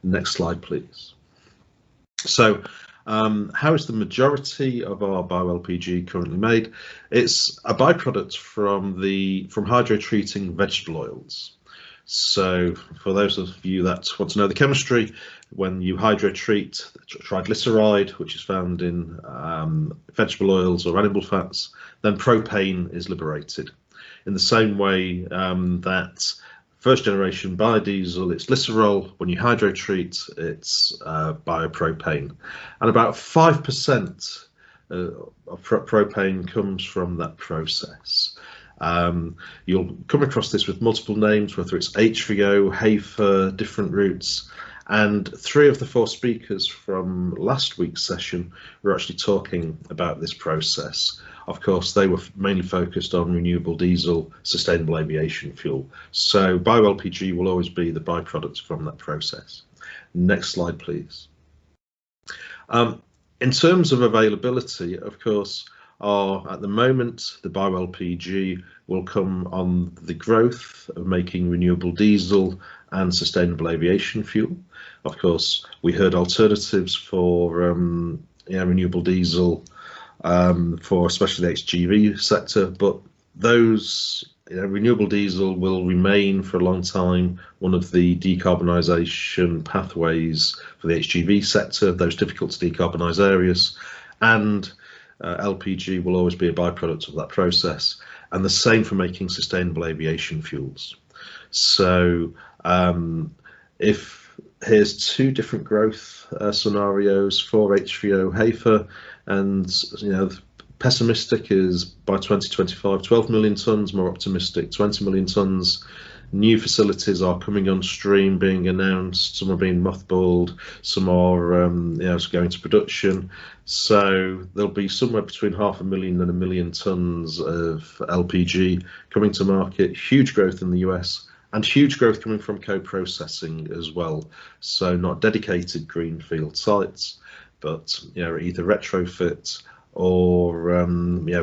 Next slide, please. So, how is the majority of our bio-LPG currently made? It's a byproduct from hydrotreating vegetable oils. So for those of you that want to know the chemistry, when you hydrotreat triglyceride, which is found in vegetable oils or animal fats, then propane is liberated. In the same way that first generation biodiesel, it's glycerol. When you hydrotreat, it's biopropane. And about 5% of propane comes from that process. You'll come across this with multiple names, whether it's HVO, HEFA, different routes. And 3 of the 4 speakers from last week's session were actually talking about this process. Of course, they were mainly focused on renewable diesel, sustainable aviation fuel. So bio-LPG will always be the byproduct from that process. Next slide, please. In terms of availability, of course, at the moment, the bio-LPG will come on the growth of making renewable diesel and sustainable aviation fuel. Of course, we heard alternatives for renewable diesel for especially the HGV sector, but those renewable diesel will remain for a long time one of the decarbonisation pathways for the HGV sector, those difficult to decarbonise areas, and LPG will always be a byproduct of that process, and the same for making sustainable aviation fuels. So here's 2 different growth scenarios for HVO HEFA, and pessimistic is by 2025 12 million tonnes, more optimistic 20 million tonnes. New facilities are coming on stream, being announced. Some are being mothballed, some are going to production. So there'll be somewhere between 500,000 and 1 million tonnes of LPG coming to market. Huge growth in the US, and huge growth coming from co-processing as well. So not dedicated greenfield sites, but either retrofit or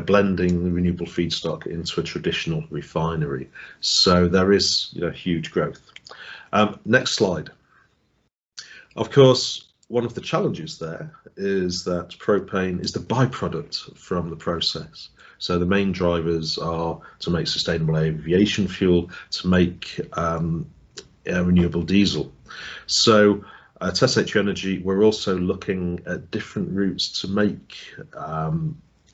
blending renewable feedstock into a traditional refinery. So there is huge growth. Next slide. Of course, one of the challenges there is that propane is the byproduct from the process. So the main drivers are to make sustainable aviation fuel, to make renewable diesel. So at SHV Energy, we're also looking at different routes to make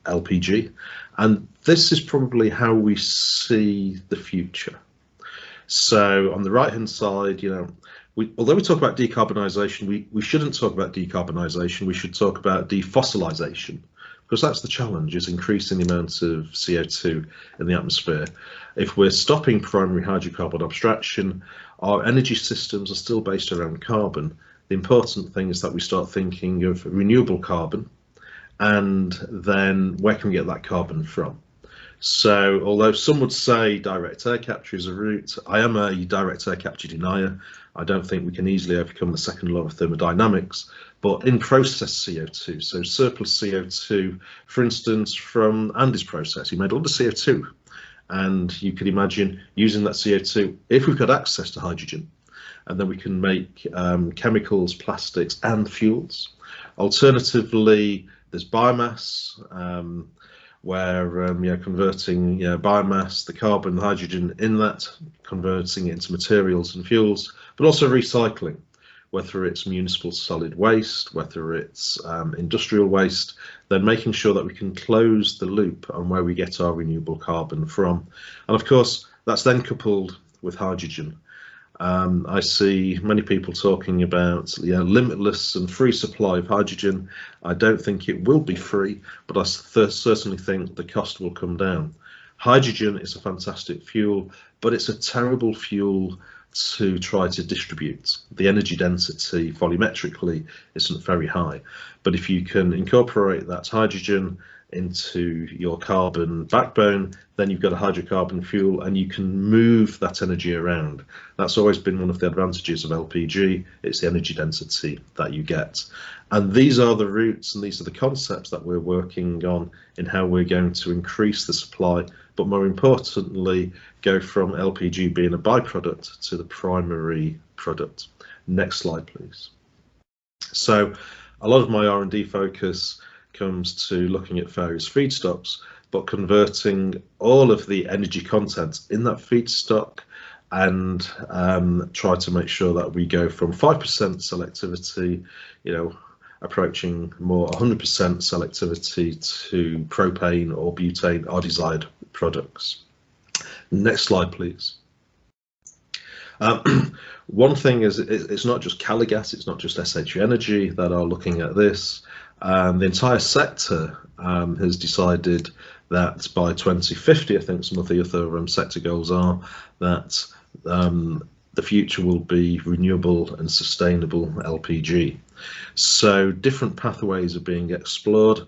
LPG, and this is probably how we see the future. So on the right hand side, although we talk about decarbonisation, we shouldn't talk about decarbonisation, we should talk about defossilization, because that's the challenge, is increasing the amount of CO2 in the atmosphere. If we're stopping primary hydrocarbon abstraction, our energy systems are still based around carbon. The important thing is that we start thinking of renewable carbon, and then where can we get that carbon from? So although some would say direct air capture is a route, I am a direct air capture denier. I don't think we can easily overcome the second law of thermodynamics, but in process CO2, so surplus CO2, for instance, from Andy's process, he made all the CO2, and you could imagine using that CO2 if we've got access to hydrogen, and then we can make chemicals, plastics and fuels. Alternatively, there's biomass, where converting biomass, the carbon, hydrogen in that, converting it into materials and fuels, but also recycling, whether it's municipal solid waste, whether it's industrial waste, then making sure that we can close the loop on where we get our renewable carbon from. And of course, that's then coupled with hydrogen. I see many people talking about limitless and free supply of hydrogen. I don't think it will be free, but I certainly think the cost will come down. Hydrogen is a fantastic fuel, but it's a terrible fuel to try to distribute. The energy density volumetrically isn't very high, but if you can incorporate that hydrogen into your carbon backbone, then you've got a hydrocarbon fuel and you can move that energy around. That's always been one of the advantages of LPG. It's the energy density that you get. And these are the routes and these are the concepts that we're working on in how we're going to increase the supply, but more importantly, go from LPG being a byproduct to the primary product. Next slide, please. So a lot of my R&D focus comes to looking at various feedstocks, but converting all of the energy content in that feedstock and try to make sure that we go from 5% selectivity, approaching more 100% selectivity to propane or butane, our desired products. Next slide, please. One thing is it's not just Caligas, it's not just SHV Energy that are looking at this. The entire sector has decided that by 2050, I think some of the other sector goals are that the future will be renewable and sustainable LPG. So different pathways are being explored.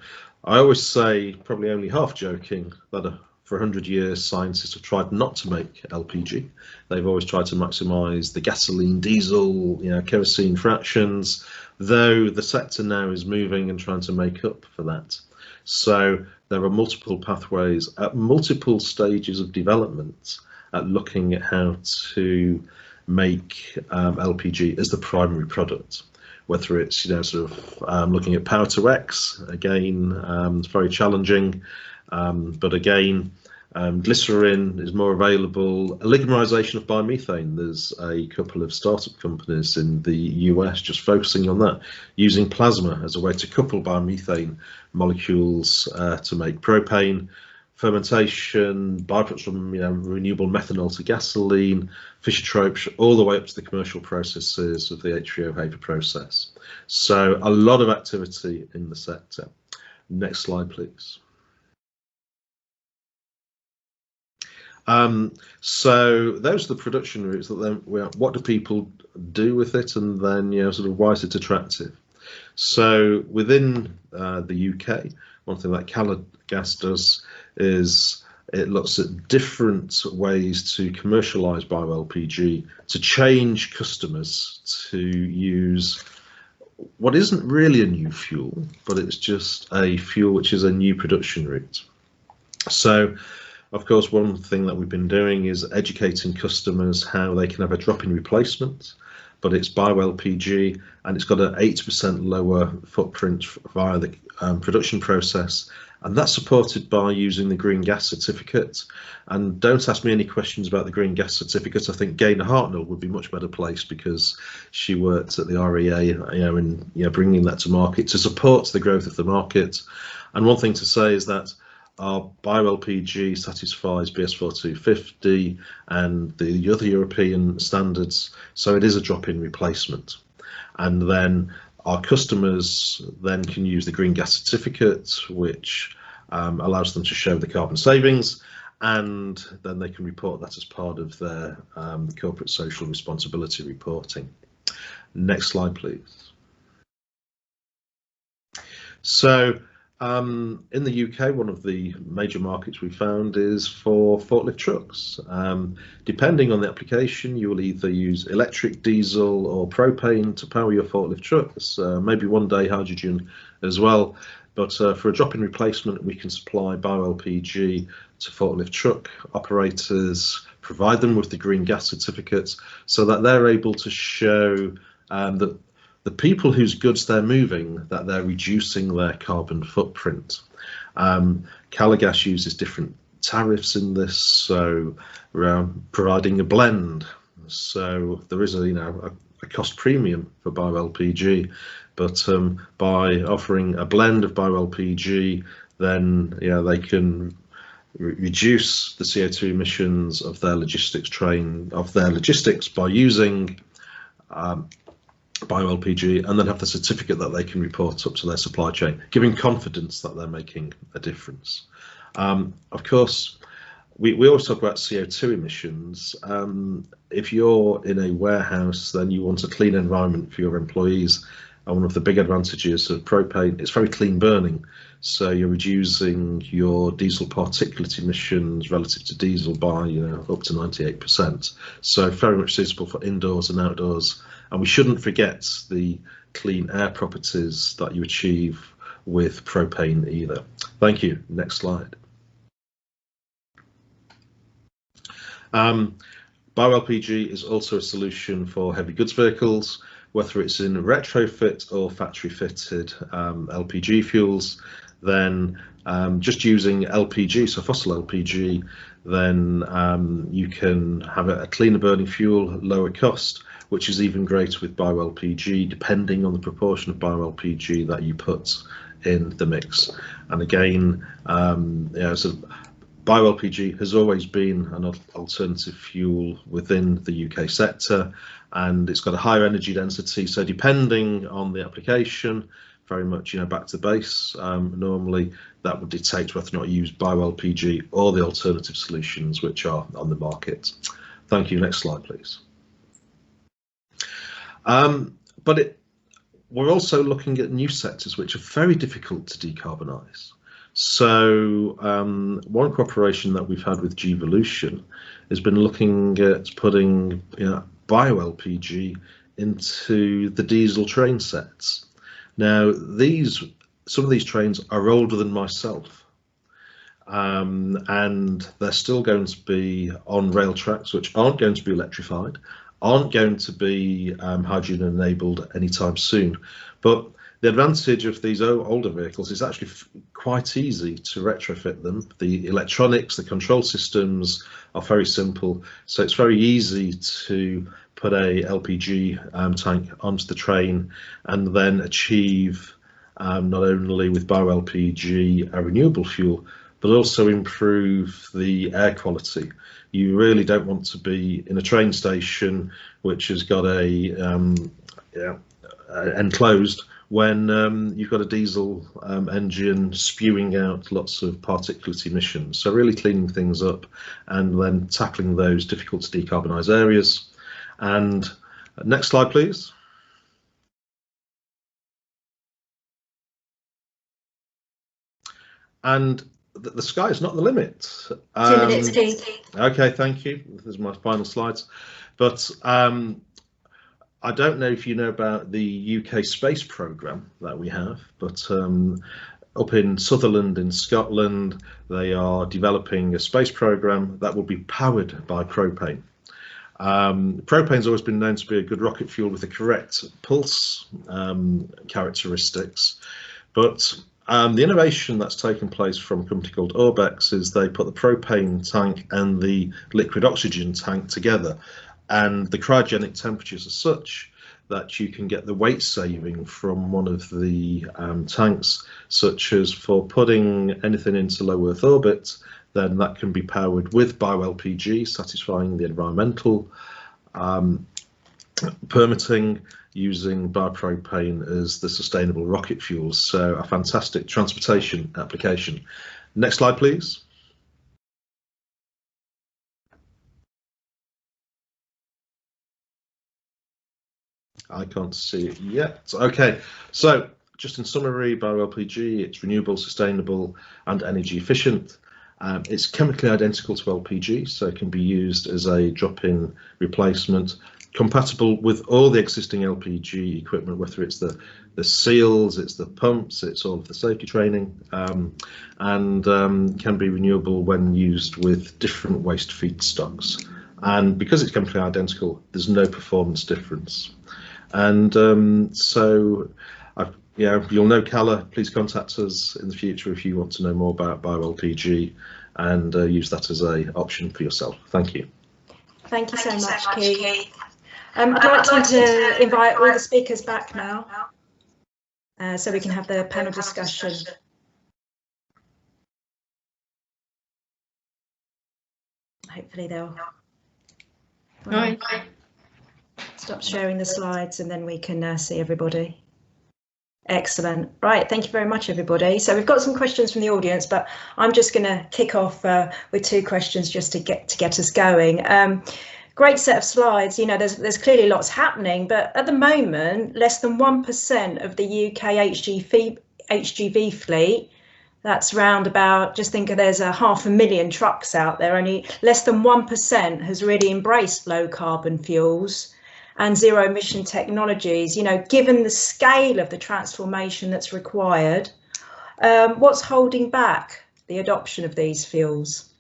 I always say, probably only half joking, that for 100 years scientists have tried not to make LPG. They've always tried to maximise the gasoline, diesel, kerosene fractions, though the sector now is moving and trying to make up for that. So there are multiple pathways at multiple stages of development at looking at how to make LPG as the primary product, whether it's looking at power to X. Again, it's very challenging, but again, glycerin is more available. Oligomerization of biomethane, there's a couple of startup companies in the US just focusing on that, using plasma as a way to couple biomethane molecules to make propane. Fermentation, byproducts from renewable methanol to gasoline, Fischer-Tropsch, all the way up to the commercial processes of the HVO vapor process. So a lot of activity in the sector. Next slide, please. So those are the production routes. That then, what do people do with it, and then why is it attractive? So within the UK, one thing that Caligas does is it looks at different ways to commercialise bio-LPG, to change customers to use what isn't really a new fuel, but it's just a fuel which is a new production route. So, of course, one thing that we've been doing is educating customers how they can have a drop-in replacement, but it's bio-LPG and it's got an 80% lower footprint via the production process, and that's supported by using the green gas certificate. And don't ask me any questions about the green gas certificate. I think Gaynor Hartnell would be much better placed, because she worked at the REA, in bringing that to market to support the growth of the market. And one thing to say is that our bio-LPG satisfies BS4250 and the other European standards, so it is a drop-in replacement. And then our customers then can use the green gas certificate, which allows them to show the carbon savings, and then they can report that as part of their corporate social responsibility reporting. Next slide, please. So, in the UK, one of the major markets we found is for forklift trucks. Depending on the application, you will either use electric, diesel or propane to power your forklift trucks, maybe one day hydrogen as well. But for a drop-in replacement, we can supply bio-LPG to forklift truck operators, provide them with the green gas certificates so that they're able to show that the people whose goods they're moving, that they're reducing their carbon footprint. Caligas uses different tariffs in this, so we're providing a blend. So there is a cost premium for bio-LPG, but by offering a blend of bio-LPG, then they can reduce the CO2 emissions of their logistics by using bio-LPG, and then have the certificate that they can report up to their supply chain, giving confidence that they're making a difference. Of course, we always talk about CO2 emissions. If you're in a warehouse, then you want a clean environment for your employees, and one of the big advantages of propane, it's very clean burning, so you're reducing your diesel particulate emissions relative to diesel by up to 98%. So very much suitable for indoors and outdoors. And we shouldn't forget the clean air properties that you achieve with propane either. Thank you. Next slide. Bio-LPG is also a solution for heavy goods vehicles, whether it's in retrofit or factory fitted LPG fuels. Then just using LPG, so fossil LPG, then you can have a cleaner burning fuel, lower cost, which is even greater with bio-LPG, depending on the proportion of bio-LPG that you put in the mix. And again, so bio-LPG has always been an alternative fuel within the UK sector, and it's got a higher energy density. So depending on the application, very much back to base, normally that would dictate whether or not you use bio-LPG or the alternative solutions which are on the market. Thank you. Next slide, please. But we're also looking at new sectors which are very difficult to decarbonise. So one cooperation that we've had with G-Volution has been looking at putting bio-LPG into the diesel train sets. Now some of these trains are older than myself, and they're still going to be on rail tracks which aren't going to be electrified, aren't going to be hydrogen enabled anytime soon. But the advantage of these older vehicles is actually quite easy to retrofit them. The electronics, the control systems are very simple, so it's very easy to put a LPG tank onto the train and then achieve not only with bio-LPG a renewable fuel, but also improve the air quality. You really don't want to be in a train station which has got a enclosed when you've got a diesel engine spewing out lots of particulate emissions. So really cleaning things up and then tackling those difficult to decarbonise areas. And next slide, please. And the sky is not the limit. 2 minutes, Keith. Okay, thank you. This is my final slides. But I don't know if you know about the UK space programme that we have, but up in Sutherland in Scotland, they are developing a space programme that will be powered by propane. Propane's always been known to be a good rocket fuel with the correct pulse characteristics, but the innovation that's taken place from a company called Orbex is they put the propane tank and the liquid oxygen tank together, and the cryogenic temperatures are such that you can get the weight saving from one of the tanks, such as for putting anything into low Earth orbit, then that can be powered with bio-LPG, satisfying the environmental permitting, using biopropane as the sustainable rocket fuel. So a fantastic transportation application. Next slide, please. I can't see it yet. Okay, so just in summary, bio-LPG, it's renewable, sustainable and energy efficient. It's chemically identical to LPG, so it can be used as a drop-in replacement, compatible with all the existing LPG equipment, whether it's the seals, it's the pumps, it's all of the safety training, and can be renewable when used with different waste feedstocks. And because it's chemically identical, there's no performance difference. And so you'll know Calla. Please contact us in the future if you want to know more about bio-LPG and use that as an option for yourself. Thank you. Thank you so much, Keith. I'd like to invite all the speakers back now so we can have the panel discussion. Hopefully they'll stop sharing the slides and then we can see everybody. Excellent. Right, thank you very much, everybody. So we've got some questions from the audience, but I'm just going to kick off with two questions just to get us going. Great set of slides. You know, there's clearly lots happening, but at the moment, less than 1% of the UK HGV fleet, that's round about, just think of there's 500,000 trucks out there, only less than 1% has really embraced low carbon fuels and zero emission technologies. You know, given the scale of the transformation that's required, what's holding back the adoption of these fuels?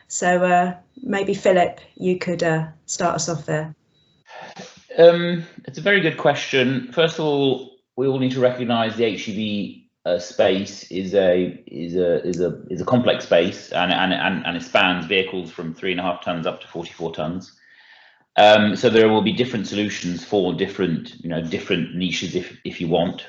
So maybe Philip, you could start us off there. It's a very good question. First of all, we all need to recognise the HGV space is a complex space, and it spans vehicles from 3.5 tons up to 44 tons. So there will be different solutions for different niches if you want.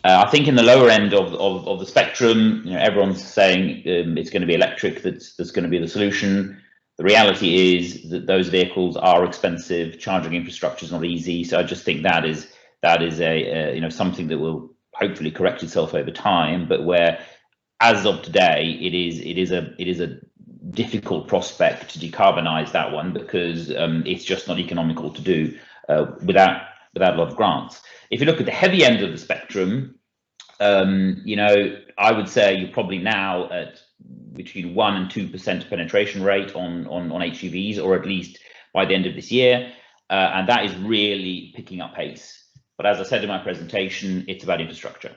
I think in the lower end of the spectrum, everyone's saying it's going to be electric that's going to be the solution. The reality is that those vehicles are expensive. Charging infrastructure is not easy. So I just think that is a something that will hopefully correct itself over time. But where, as of today, it is a difficult prospect to decarbonise that one, because it's just not economical to do without a lot of grants. If you look at the heavy end of the spectrum, I would say you're probably now at between 1% and 2% penetration rate on HGVs, or at least by the end of this year, and that is really picking up pace. But as I said in my presentation, it's about infrastructure.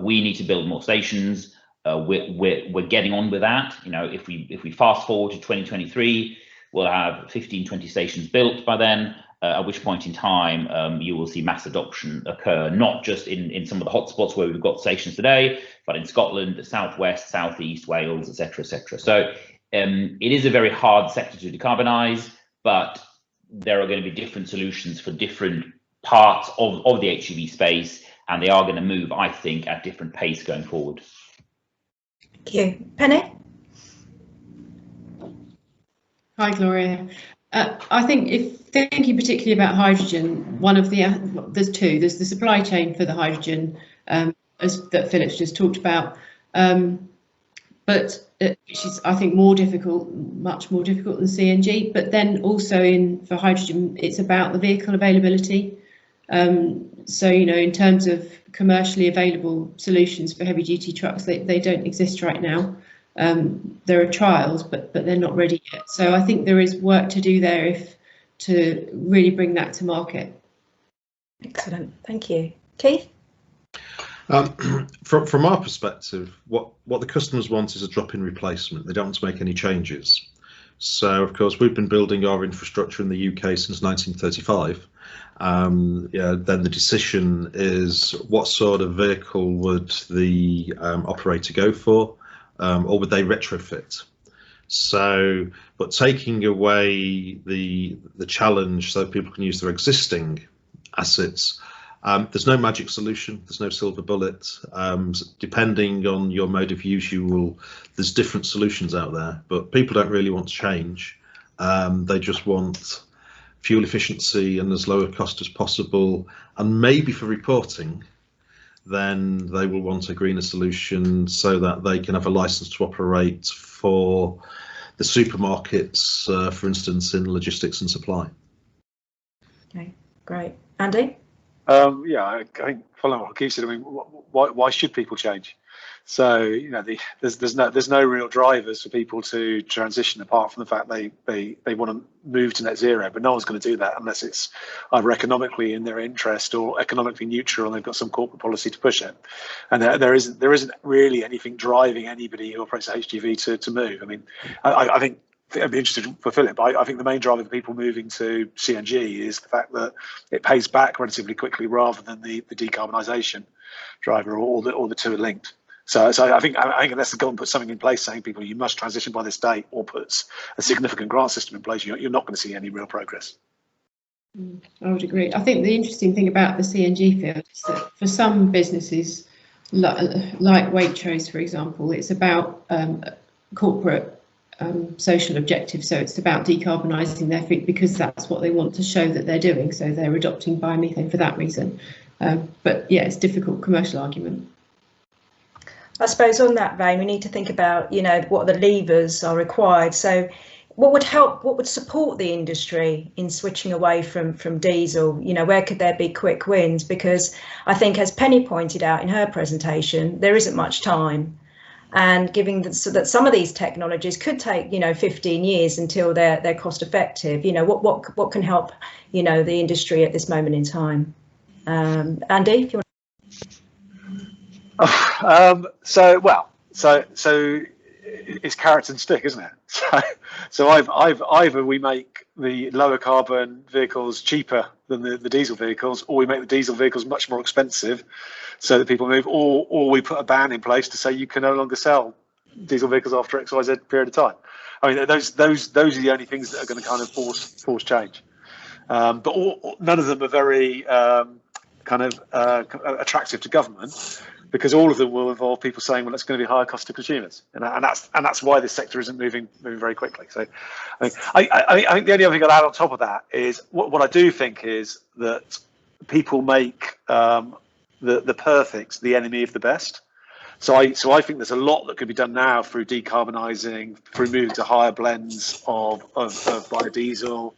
We need to build more stations. We're getting on with that. If we fast forward to 2023, we'll have 15-20 stations built by then, at which point in time you will see mass adoption occur, not just in some of the hotspots where we've got stations today, but in Scotland, the southwest, southeast, Wales, etc., etc. So it is a very hard sector to decarbonise, but there are going to be different solutions for different parts of the HGV space, and they are going to move, I think, at different pace going forward. Thank you. Penny? Hi, Gloria. I think if thinking particularly about hydrogen, there's two. There's the supply chain for the hydrogen, that Philip's just talked about, but which is, I think, much more difficult than CNG. But then also for hydrogen, it's about the vehicle availability. So in terms of commercially available solutions for heavy duty trucks, they don't exist right now. There are trials, but they're not ready yet. So I think there is work to do there to really bring that to market. Excellent, thank you. Keith? From our perspective, what the customers want is a drop-in replacement. They don't want to make any changes. So, of course, we've been building our infrastructure in the UK since 1935. Then the decision is what sort of vehicle would the operator go for, or would they retrofit? So, but taking away the challenge so people can use their existing assets, there's no magic solution. There's no silver bullet. Depending on your mode of use, there's different solutions out there. But people don't really want to change. They just want fuel efficiency and as low a cost as possible. And maybe for reporting, then they will want a greener solution so that they can have a license to operate for the supermarkets, for instance, in logistics and supply. Okay, great. Andy? Yeah, I think following what Keith said, I mean, why should people change? So, you know, there's no real drivers for people to transition apart from the fact they want to move to net zero, but no one's going to do that unless it's either economically in their interest or economically neutral and they've got some corporate policy to push it. And there isn't really anything driving anybody who operates a HGV to move. I mean, I think I'd be interested for Philip. I think the main driver for people moving to CNG is the fact that it pays back relatively quickly rather than the decarbonisation driver, or the two are linked. So I think unless the government puts something in place saying people you must transition by this date, or puts a significant grant system in place, you're not going to see any real progress. I would agree. I think the interesting thing about the CNG field is that for some businesses, like Waitrose, for example, it's about corporate social objectives. So it's about decarbonising their fleet because that's what they want to show that they're doing. So they're adopting biomethane for that reason. But yeah, it's a difficult commercial argument. I suppose on that vein, we need to think about, you know, what the levers are required. So what would support the industry in switching away from diesel? You know, where could there be quick wins? Because I think, as Penny pointed out in her presentation, there isn't much time. And given that, so that some of these technologies could take, you know, 15 years until they're cost effective, you know, what can help, you know, the industry at this moment in time? Andy, if you want. So it's carrot and stick, isn't it? So either we make the lower carbon vehicles cheaper than the diesel vehicles, or we make the diesel vehicles much more expensive so that people move, or we put a ban in place to say you can no longer sell diesel vehicles after XYZ period of time. I mean, those are the only things that are going to kind of force change. But none of them are very attractive to government, because all of them will involve people saying, well, it's going to be higher cost to consumers, and that's why this sector isn't moving very quickly. So I think the only other thing I'll add on top of that is what I do think is that people make the perfect the enemy of the best. So I think there's a lot that could be done now through decarbonising, through moving to higher blends of biodiesel,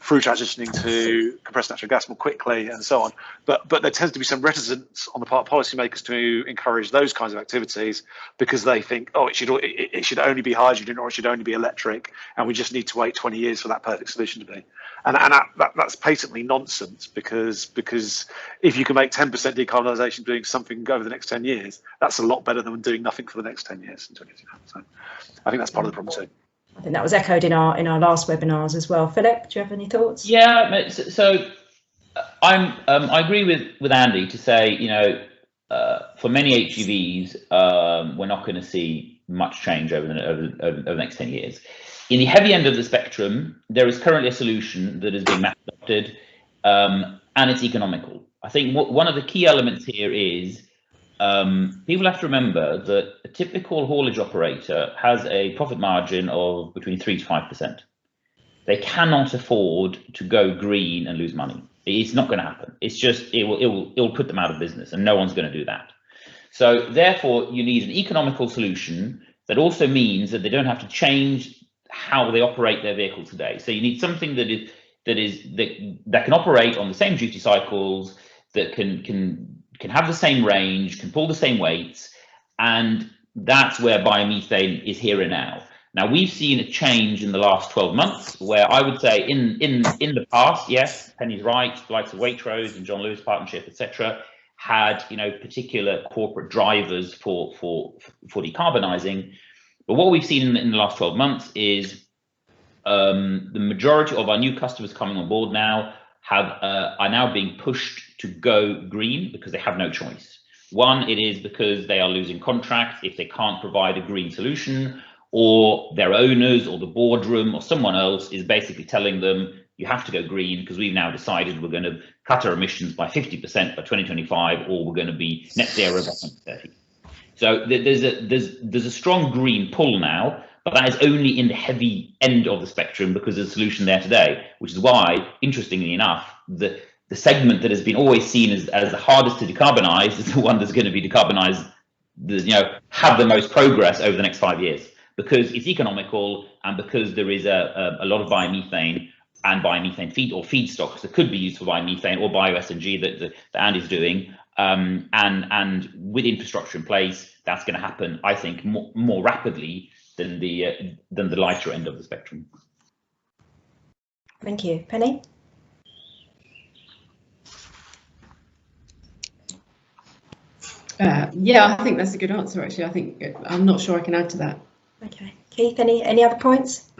through transitioning to compressed natural gas more quickly, and so on. But there tends to be some reticence on the part of policymakers to encourage those kinds of activities, because they think, oh, it should only be hydrogen, or it should only be electric, and we just need to wait 20 years for that perfect solution to be. And that's patently nonsense, because if you can make 10% decarbonisation doing something over the next 10 years, that's a lot better than doing nothing for the next 10 years. So I think that's part of the problem too. I think that was echoed in our last webinars as well. Philip, do you have any thoughts? Yeah, so I agree with Andy to say, you know, for many HGVs, we're not going to see much change over the next 10 years. In the heavy end of the spectrum, there is currently a solution that is being adopted, and it's economical. I think one of the key elements here is people have to remember that a typical haulage operator has a profit margin of between 3 to 5%. They cannot afford to go green and lose money. It's not going to happen. It's just it will put them out of business, and no one's going to do that. So therefore, you need an economical solution that also means that they don't have to change how they operate their vehicle today. So you need something that can operate on the same duty cycles, that can have the same range, can pull the same weights, and that's where biomethane is here and now. Now, we've seen a change in the last 12 months where I would say in the past, yes, Penny's right, the likes of Waitrose and John Lewis Partnership, etc., had, you know, particular corporate drivers for decarbonising. But what we've seen in the last 12 months is the majority of our new customers coming on board now are now being pushed to go green because they have no choice. One, it is because they are losing contracts if they can't provide a green solution, or their owners or the boardroom or someone else is basically telling them you have to go green because we've now decided we're going to cut our emissions by 50% by 2025, or we're going to be net zero by 2030. So there's a strong green pull now, but that is only in the heavy end of the spectrum because there's a solution there today, which is why, interestingly enough, the segment that has been always seen as the hardest to decarbonize is the one that's going to be decarbonized, have the most progress over the next 5 years, because it's economical and because there is a lot of biomethane and biomethane feedstocks that could be used for biomethane or BioSNG that Andy's doing. And with infrastructure in place, that's going to happen, I think, more rapidly than the lighter end of the spectrum. Thank you. Penny? Yeah, I think that's a good answer, actually. I think I'm not sure I can add to that. Okay. Keith, any other points?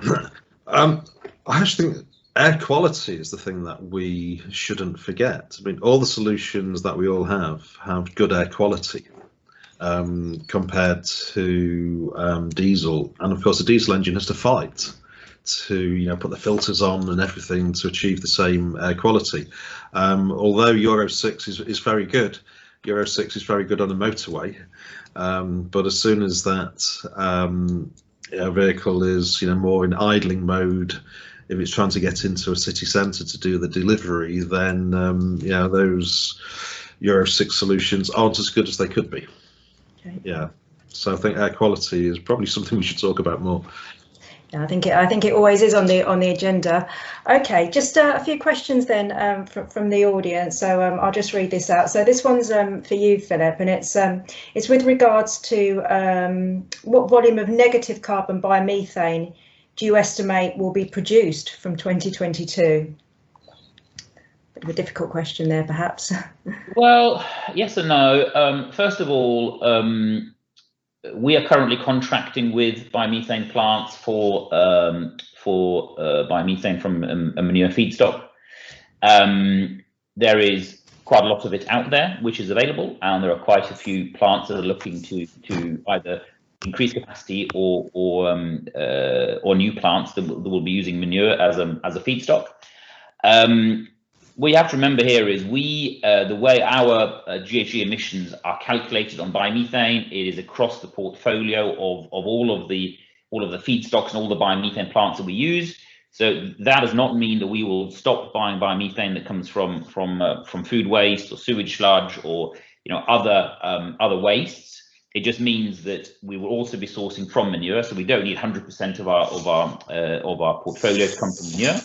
I actually think air quality is the thing that we shouldn't forget. I mean, all the solutions that we all have good air quality compared to diesel, and of course the diesel engine has to fight to put the filters on and everything to achieve the same air quality. Although Euro 6 is very good. Euro 6 is very good on a motorway, but as soon as that vehicle is more in idling mode, if it's trying to get into a city centre to do the delivery, then those Euro 6 solutions aren't as good as they could be. Okay. Yeah, so I think air quality is probably something we should talk about more. Yeah, I think it always is on the agenda. Okay, just a few questions then from the audience. So I'll just read this out. So this one's for you, Philip, and it's with regards to what volume of negative carbon biomethane do you estimate will be produced from 2022? Bit of a difficult question there, perhaps. Well, yes and no. First of all, we are currently contracting with biomethane plants for biomethane from a manure feedstock. There is quite a lot of it out there which is available, and there are quite a few plants that are looking to either increase capacity or new plants that will be using manure as a feedstock. What you have to remember here is the way our GHG emissions are calculated on biomethane, it is across the portfolio of all of the feedstocks and all the biomethane plants that we use. So that does not mean that we will stop buying biomethane that comes from food waste or sewage sludge or other wastes. It just means that we will also be sourcing from manure, so we don't need 100% of our portfolio to come from manure.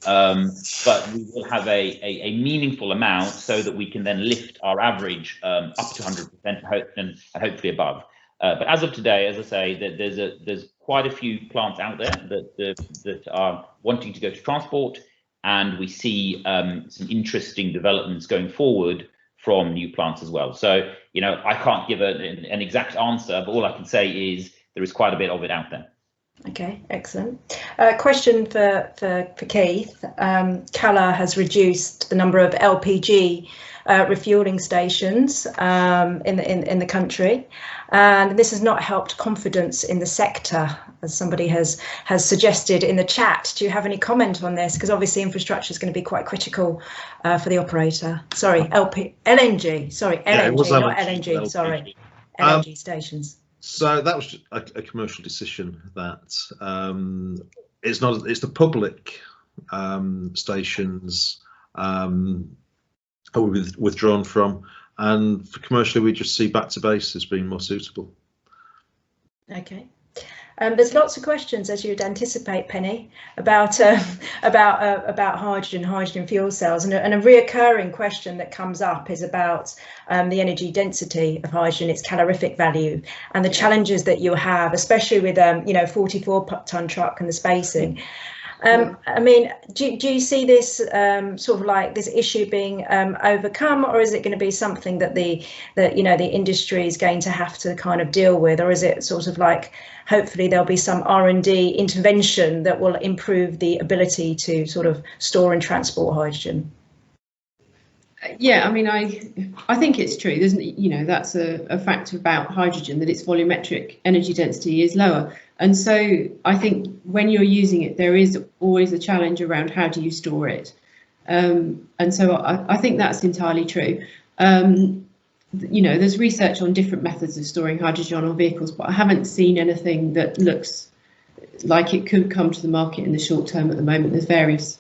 But we will have a meaningful amount so that we can then lift our average up to 100% and hopefully above. But as of today, as I say, there's quite a few plants out there that are wanting to go to transport, and we see some interesting developments going forward from new plants as well. So I can't give an exact answer, but all I can say is there is quite a bit of it out there. Okay, excellent. Question for Keith. Cala has reduced the number of LPG refueling stations in the country, and this has not helped confidence in the sector, as somebody has suggested in the chat. Do you have any comment on this? Because obviously infrastructure is going to be quite critical for the operator. Sorry, LNG. Sorry, LNG, yeah, not LNG. LPG. Sorry, LNG stations. So that was a commercial decision that it's the public stations we've withdrawn from, and for commercially we just see back to base as being more suitable. Okay. There's lots of questions, as you'd anticipate, Penny, about hydrogen fuel cells, and a reoccurring question that comes up is about the energy density of hydrogen, its calorific value, and the challenges that you have, especially with 44-ton truck and the spacing. I mean, do you see this sort of like this issue being overcome, or is it going to be something that the industry is going to have to kind of deal with, or is it sort of like hopefully there'll be some R&D intervention that will improve the ability to sort of store and transport hydrogen? Yeah, I mean, I think it's true. There's, that's a factor about hydrogen, that its volumetric energy density is lower. And so I think when you're using it, there is always a challenge around how do you store it. And so I think that's entirely true. There's research on different methods of storing hydrogen on vehicles, but I haven't seen anything that looks like it could come to the market in the short term at the moment. There's various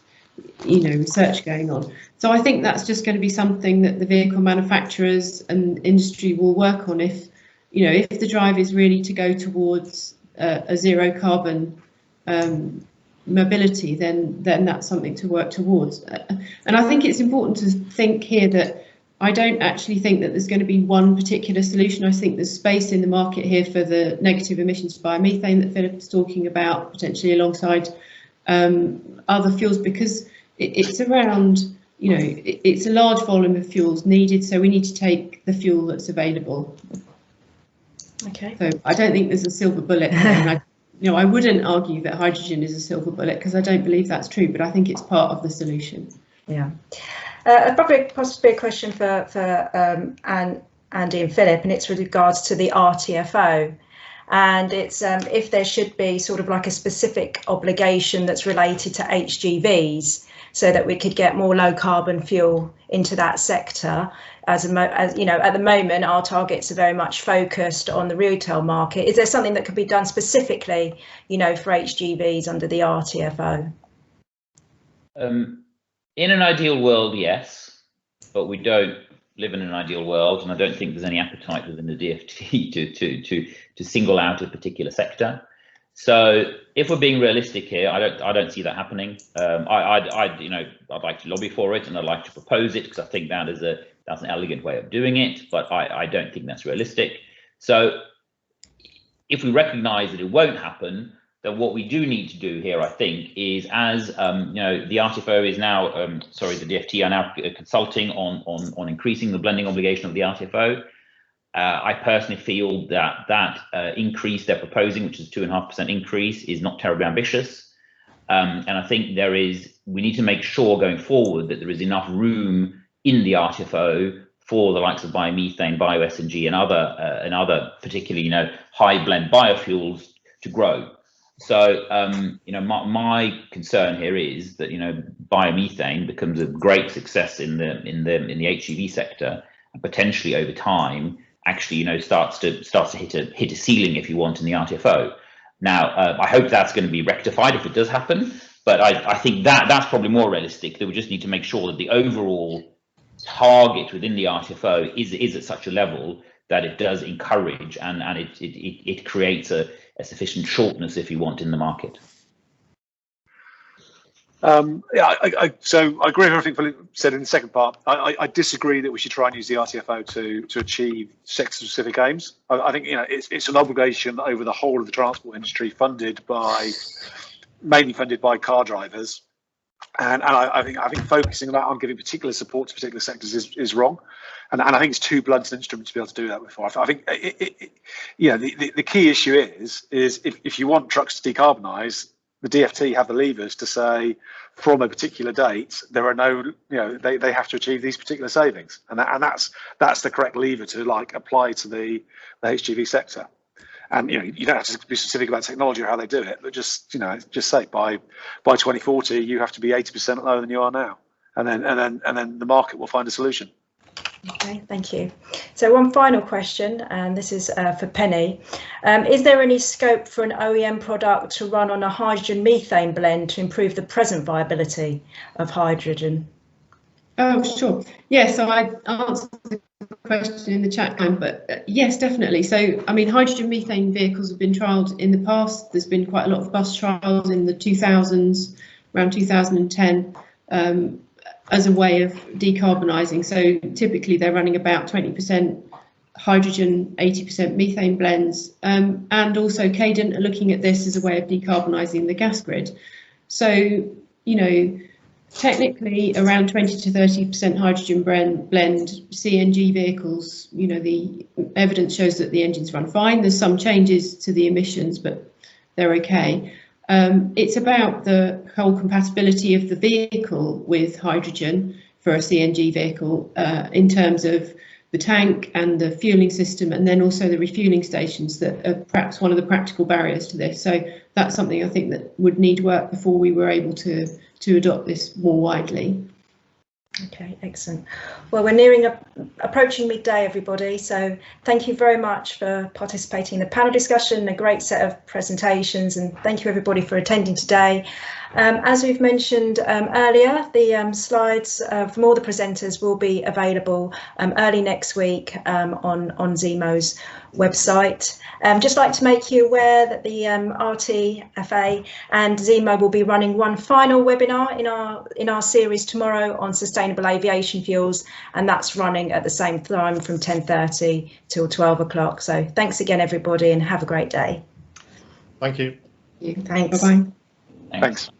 research going on. So I think that's just going to be something that the vehicle manufacturers and industry will work on if the drive is really to go towards a zero carbon mobility, then that's something to work towards. And I think it's important to think here that I don't actually think that there's going to be one particular solution. I think there's space in the market here for the negative emissions biomethane that Philip's talking about, potentially alongside other fuels, because it's around, it's a large volume of fuels needed, so we need to take the fuel that's available. Okay. So I don't think there's a silver bullet. And I wouldn't argue that hydrogen is a silver bullet, because I don't believe that's true, but I think it's part of the solution. Yeah. Possibly a question for Andy and Philip, and it's with regards to the RTFO. And it's if there should be sort of like a specific obligation that's related to HGVs, so that we could get more low carbon fuel into that sector. As at the moment, our targets are very much focused on the retail market. Is there something that could be done specifically, for HGVs under the RTFO? In an ideal world, yes, but we don't live in an ideal world, and I don't think there's any appetite within the DfT to single out a particular sector. So if we're being realistic here, I don't see that happening. I'd like to lobby for it, and I'd like to propose it, because I think that's an elegant way of doing it, but I don't think that's realistic. So if we recognise that it won't happen, then what we do need to do here, I think, is as the RTFO is now, the DfT are now consulting on increasing the blending obligation of the RTFO. I personally feel that increase they're proposing, which is 2.5% increase, is not terribly ambitious. And I think we need to make sure going forward that there is enough room in the RTFO for the likes of biomethane, BioSNG, and other particularly high blend biofuels to grow. So my concern here is that biomethane becomes a great success in the HGV sector, and potentially over time actually starts to hit a ceiling, if you want, in the RTFO. Now I hope that's going to be rectified if it does happen, but I think that's probably more realistic. That we just need to make sure that the overall target within the RTFO is at such a level that it does encourage and it creates a sufficient shortness, if you want, in the market. So I agree with everything Philip said in the second part. I disagree that we should try and use the RTFO to achieve sector-specific aims. I think it's an obligation over the whole of the transport industry, mainly funded by car drivers, and I think focusing on giving particular support to particular sectors is wrong, and I think it's too blunt an instrument to be able to do that before. I think the key issue is if you want trucks to decarbonise, the DfT have the levers to say from a particular date there are no, they have to achieve these particular savings, and that's the correct lever to apply to the HGV sector. And you don't have to be specific about technology or how they do it, but just say by 2040 you have to be 80% lower than you are now, and then the market will find a solution. Okay, thank you. So one final question, and this is for Penny. Is there any scope for an OEM product to run on a hydrogen methane blend to improve the present viability of hydrogen? Oh, sure. Yeah, so I answered the question in the chat line, but yes, definitely. So, I mean, hydrogen methane vehicles have been trialled in the past. There's been quite a lot of bus trials in the 2000s, around 2010, as a way of decarbonising. So typically they're running about 20% hydrogen, 80% methane blends, and also Cadent are looking at this as a way of decarbonising the gas grid. So, you know, technically around 20 to 30% hydrogen blend CNG vehicles, you know, the evidence shows that the engines run fine. There's some changes to the emissions, but they're okay. It's about the whole compatibility of the vehicle with hydrogen for a CNG vehicle in terms of the tank and the fueling system, and then also the refueling stations that are perhaps one of the practical barriers to this. So that's something I think that would need work before we were able to adopt this more widely. Okay, excellent. Well, we're approaching midday, everybody, so thank you very much for participating in the panel discussion, a great set of presentations, and thank you everybody for attending today. As we've mentioned earlier, the slides from all the presenters will be available early next week on Zemo's website. Just like to make you aware that the RTFA and Zemo will be running one final webinar in our series tomorrow on sustainable aviation fuels, and that's running at the same time from 10:30 till 12 o'clock. So thanks again, everybody, and have a great day. Thank you. Thanks. Bye-bye. Thanks.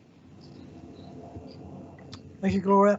Thank you, Gloria.